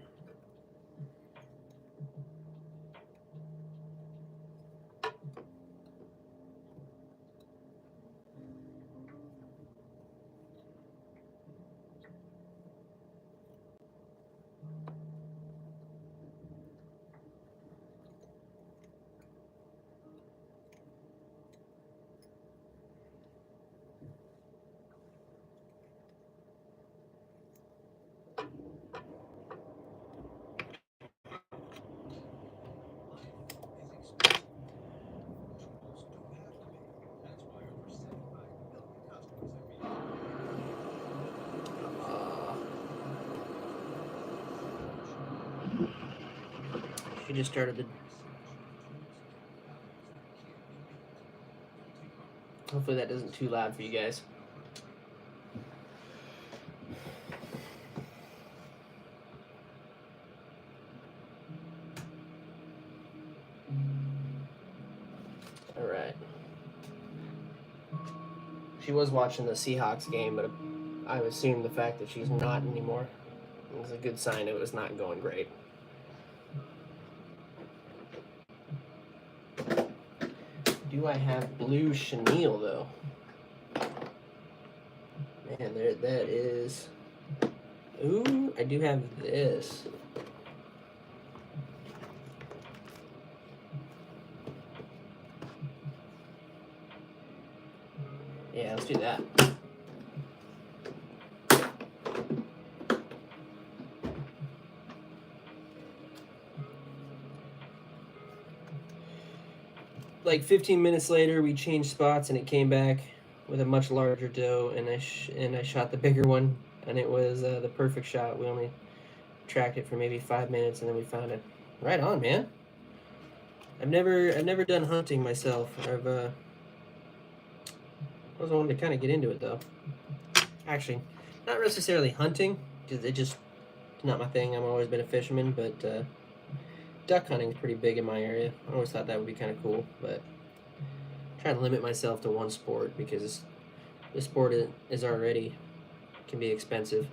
She just started the. Hopefully that isn't too loud for you guys. All right. She was watching the Seahawks game, but I assume the fact that she's not anymore is a good sign it was not going great. Do I have blue chenille though? Man, there that is. Ooh, I do have this. Yeah, let's do that. Like 15 minutes later, we changed spots and it came back with a much larger doe, and I shot the bigger one, and it was the perfect shot. We only tracked it for maybe 5 minutes, and then we found it. Right on, man. I've never done hunting myself. I've always wanted to kind of get into it though. Actually, not necessarily hunting, because it just not my thing. I've always been a fisherman, but duck hunting is pretty big in my area. I always thought that would be kind of cool, but I'm trying to limit myself to one sport because this sport is already can be expensive.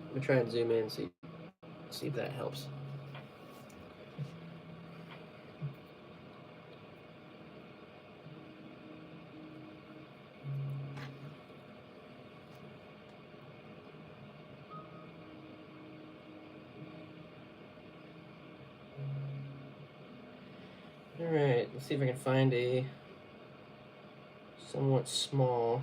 Let me try and zoom in and see if that helps. Alright, let's see if I can find a somewhat small,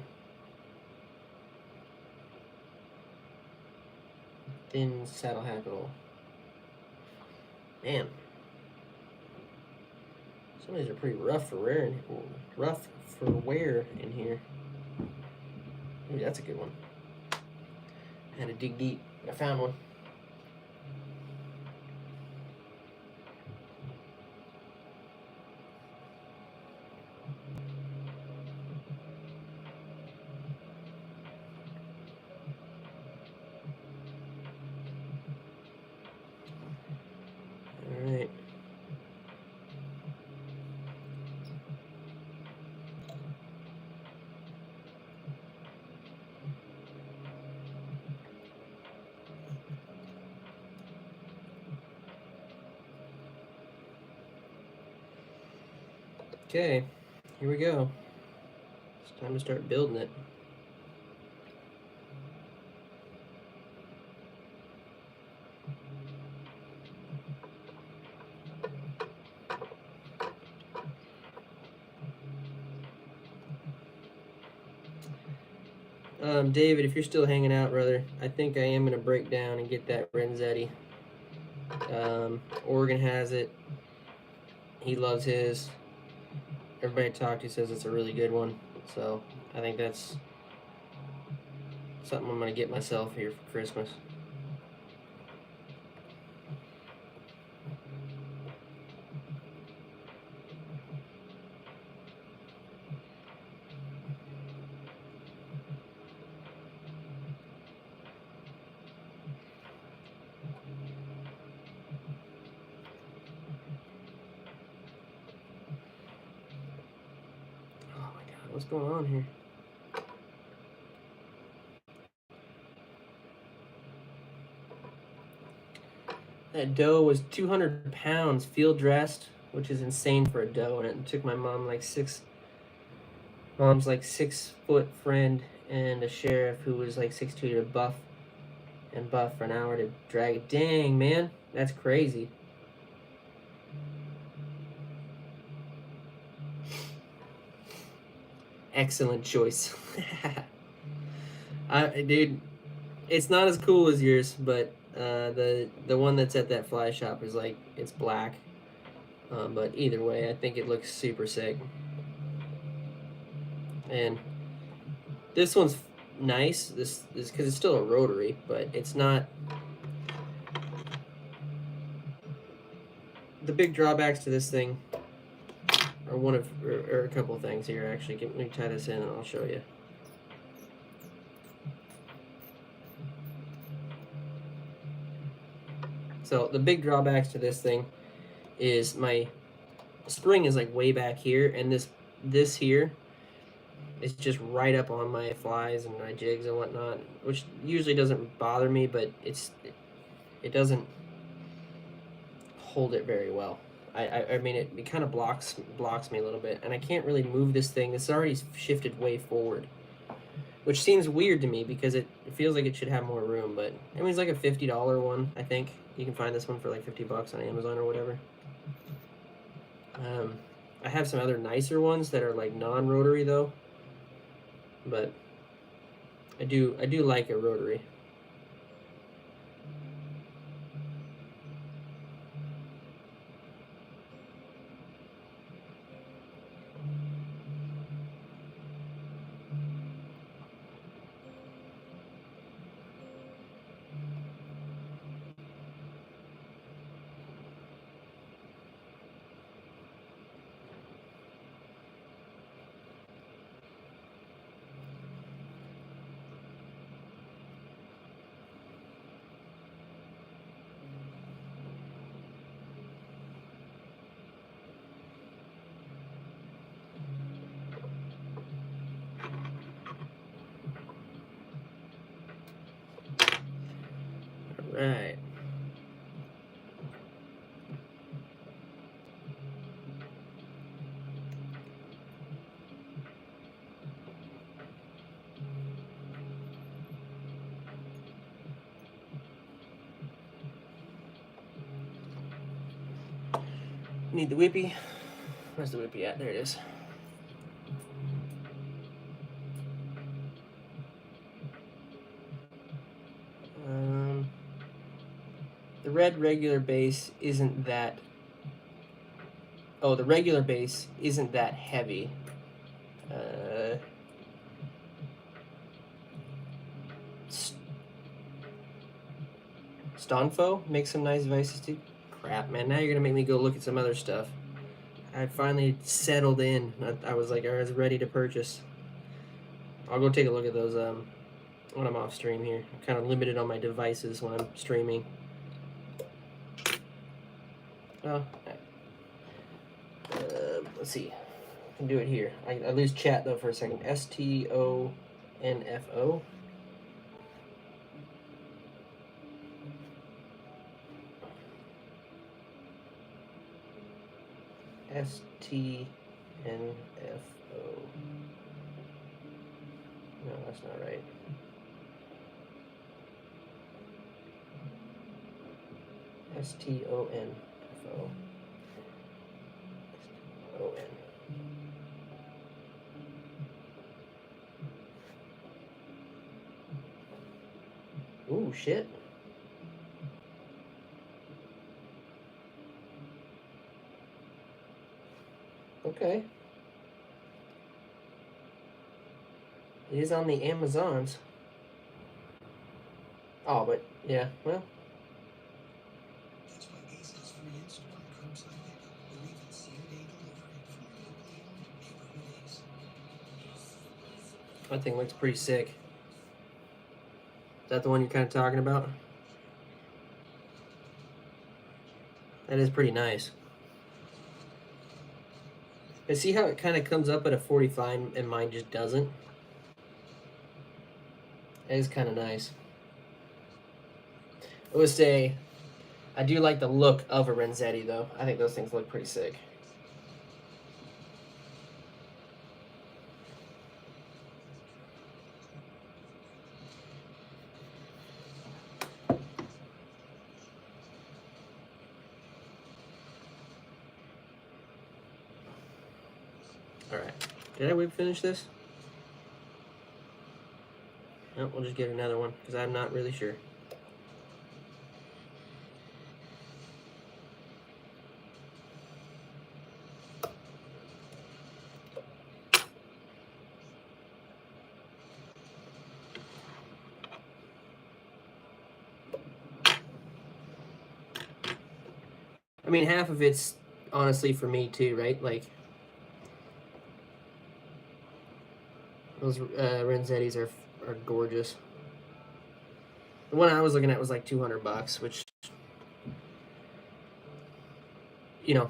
thin saddle hackle. Man, some of these are pretty rough for wear in here. Maybe that's a good one. I had to dig deep. I found one. Alright. Okay, here we go. It's time to start building it. David, if you're still hanging out, brother, I think I am gonna break down and get that Renzetti. Oregon has it. He loves his. Everybody I talk to says it's a really good one. So I think that's something I'm gonna get myself here for Christmas. Oh my God, what's going on here? That doe was 200 pounds, field dressed, which is insane for a doe. And it took my mom mom's like 6 foot friend and a sheriff who was like 6'2" to buff for an hour to drag it. Dang, man, that's crazy. Excellent choice. Dude, it's not as cool as yours, but the one that's at that fly shop is like, it's black. But either way, I think it looks super sick. And this one's nice. This because it's still a rotary, but it's not. The big drawbacks to this thing are a couple of things here. Actually, let me tie this in and I'll show you. So the big drawbacks to this thing is my spring is like way back here, and this here is just right up on my flies and my jigs and whatnot, which usually doesn't bother me, but it doesn't hold it very well. I mean, it kind of blocks me a little bit, and I can't really move this thing. It's already shifted way forward, which seems weird to me because it feels like it should have more room. But I mean, it's like a $50 one. I think you can find this one for like $50 on Amazon or whatever. I have some other nicer ones that are like non-rotary though, but I do like a rotary. Right. Need the whippy. Where's the whippy at? There it is. The red regular base isn't that. Oh, the regular base isn't that heavy. Stonfo makes some nice devices too. Crap, man! Now you're gonna make me go look at some other stuff. I finally settled in. I was ready to purchase. I'll go take a look at those when I'm off stream here. I'm kind of limited on my devices when I'm streaming. Oh, let's see. I can do it here. I lose chat though for a second. STONFO. STNFO. No, that's not right. STONFO. STON. Ooh, shit. Okay. It is on the Amazons. Oh, but yeah, well. That thing looks pretty sick. Is that the one you're kind of talking about? That is pretty nice. And see how it kind of comes up at a 45 and mine just doesn't? It is kind of nice. I would say I do like the look of a Renzetti, though. I think those things look pretty sick. Alright. Did I finish this? No, we'll just get another one, because I'm not really sure. I mean, half of it's honestly for me, too, right? Like, those Renzettis are gorgeous. The one I was looking at was like $200, which, you know,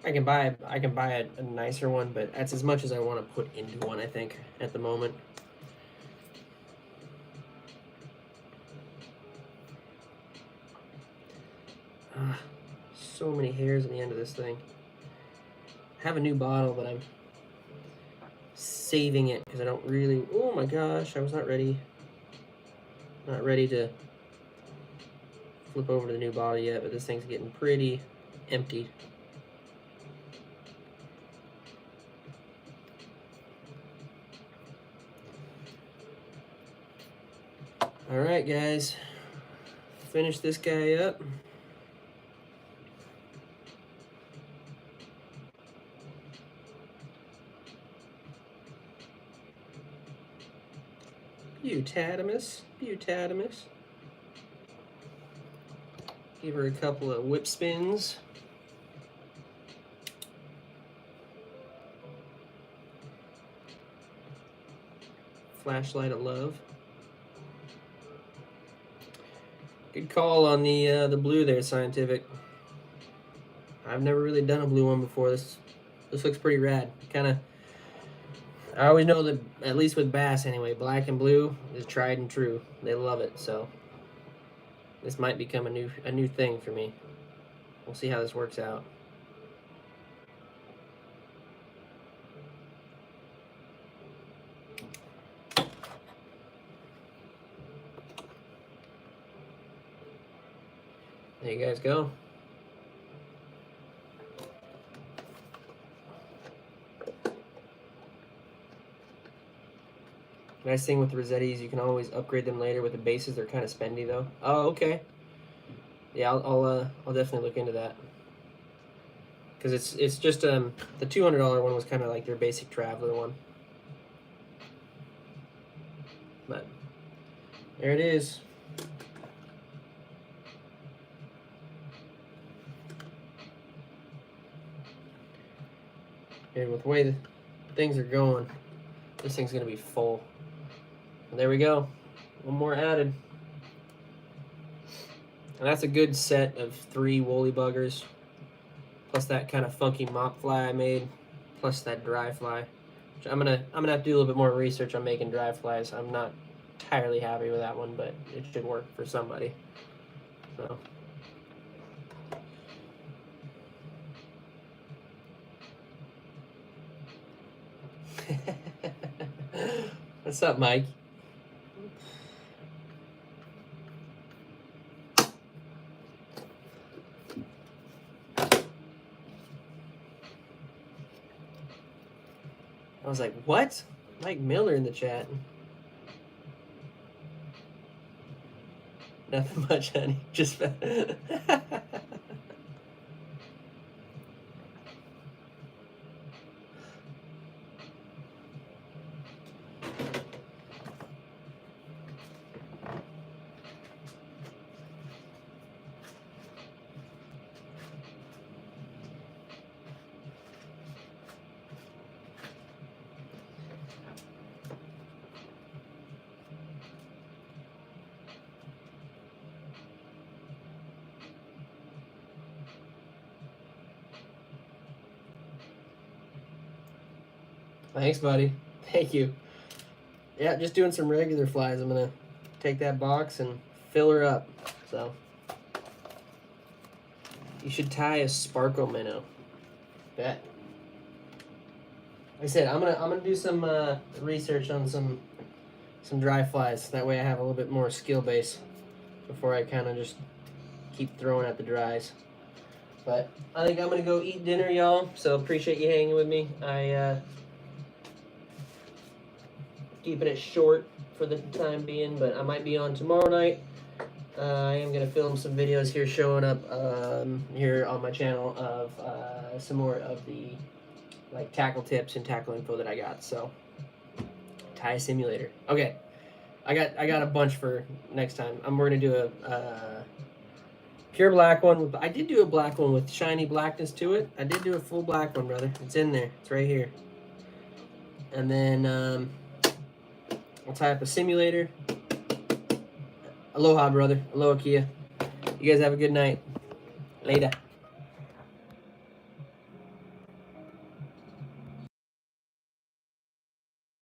I can buy a nicer one, but that's as much as I want to put into one, I think, at the moment. So many hairs in the end of this thing. I have a new bottle, but I'm saving it because I don't really. Oh my gosh, I was not ready. Not ready to flip over to the new bottle yet, but this thing's getting pretty empty. All right, guys, finish this guy up. Butatimus. Give her a couple of whip spins. Flashlight of love. Good call on the blue there, Scientific. I've never really done a blue one before. This looks pretty rad. I always know that, at least with bass anyway, black and blue is tried and true. They love it, so this might become a new thing for me. We'll see how this works out. There you guys go. Nice thing with the Rossettis, you can always upgrade them later with the bases. They're kind of spendy though. Oh, okay. Yeah, I'll definitely look into that. Because it's just the $200 one was kind of like their basic traveler one. But there it is. And with the way the things are going, this thing's gonna be full. And there we go. One more added. And that's a good set of 3 woolly buggers. Plus that kind of funky mop fly I made. Plus that dry fly. Which I'm gonna have to do a little bit more research on making dry flies. I'm not entirely happy with that one, but it should work for somebody. So what's up, Mike? I was like, what? Mike Miller in the chat. Nothing much, honey. Just. Thanks, buddy. Thank you. Yeah, just doing some regular flies. I'm gonna take that box and fill her up. So you should tie a sparkle minnow. Bet. Like I said, I'm gonna do some research on some dry flies. That way I have a little bit more skill base before I kind of just keep throwing at the dries. But I think I'm gonna go eat dinner, y'all. So appreciate you hanging with me. I keeping it short for the time being, but I might be on tomorrow night. I am gonna film some videos here showing up here on my channel of some more of the like tackle tips and tackle info that I got. So tie simulator. Okay, I got a bunch for next time. We're gonna do a pure black one. I did do a black one with shiny blackness to it. I did do a full black one, brother. It's in there. It's right here. And then I'll tie up a simulator. Aloha, brother. Aloha, Kia. You guys have a good night. Later.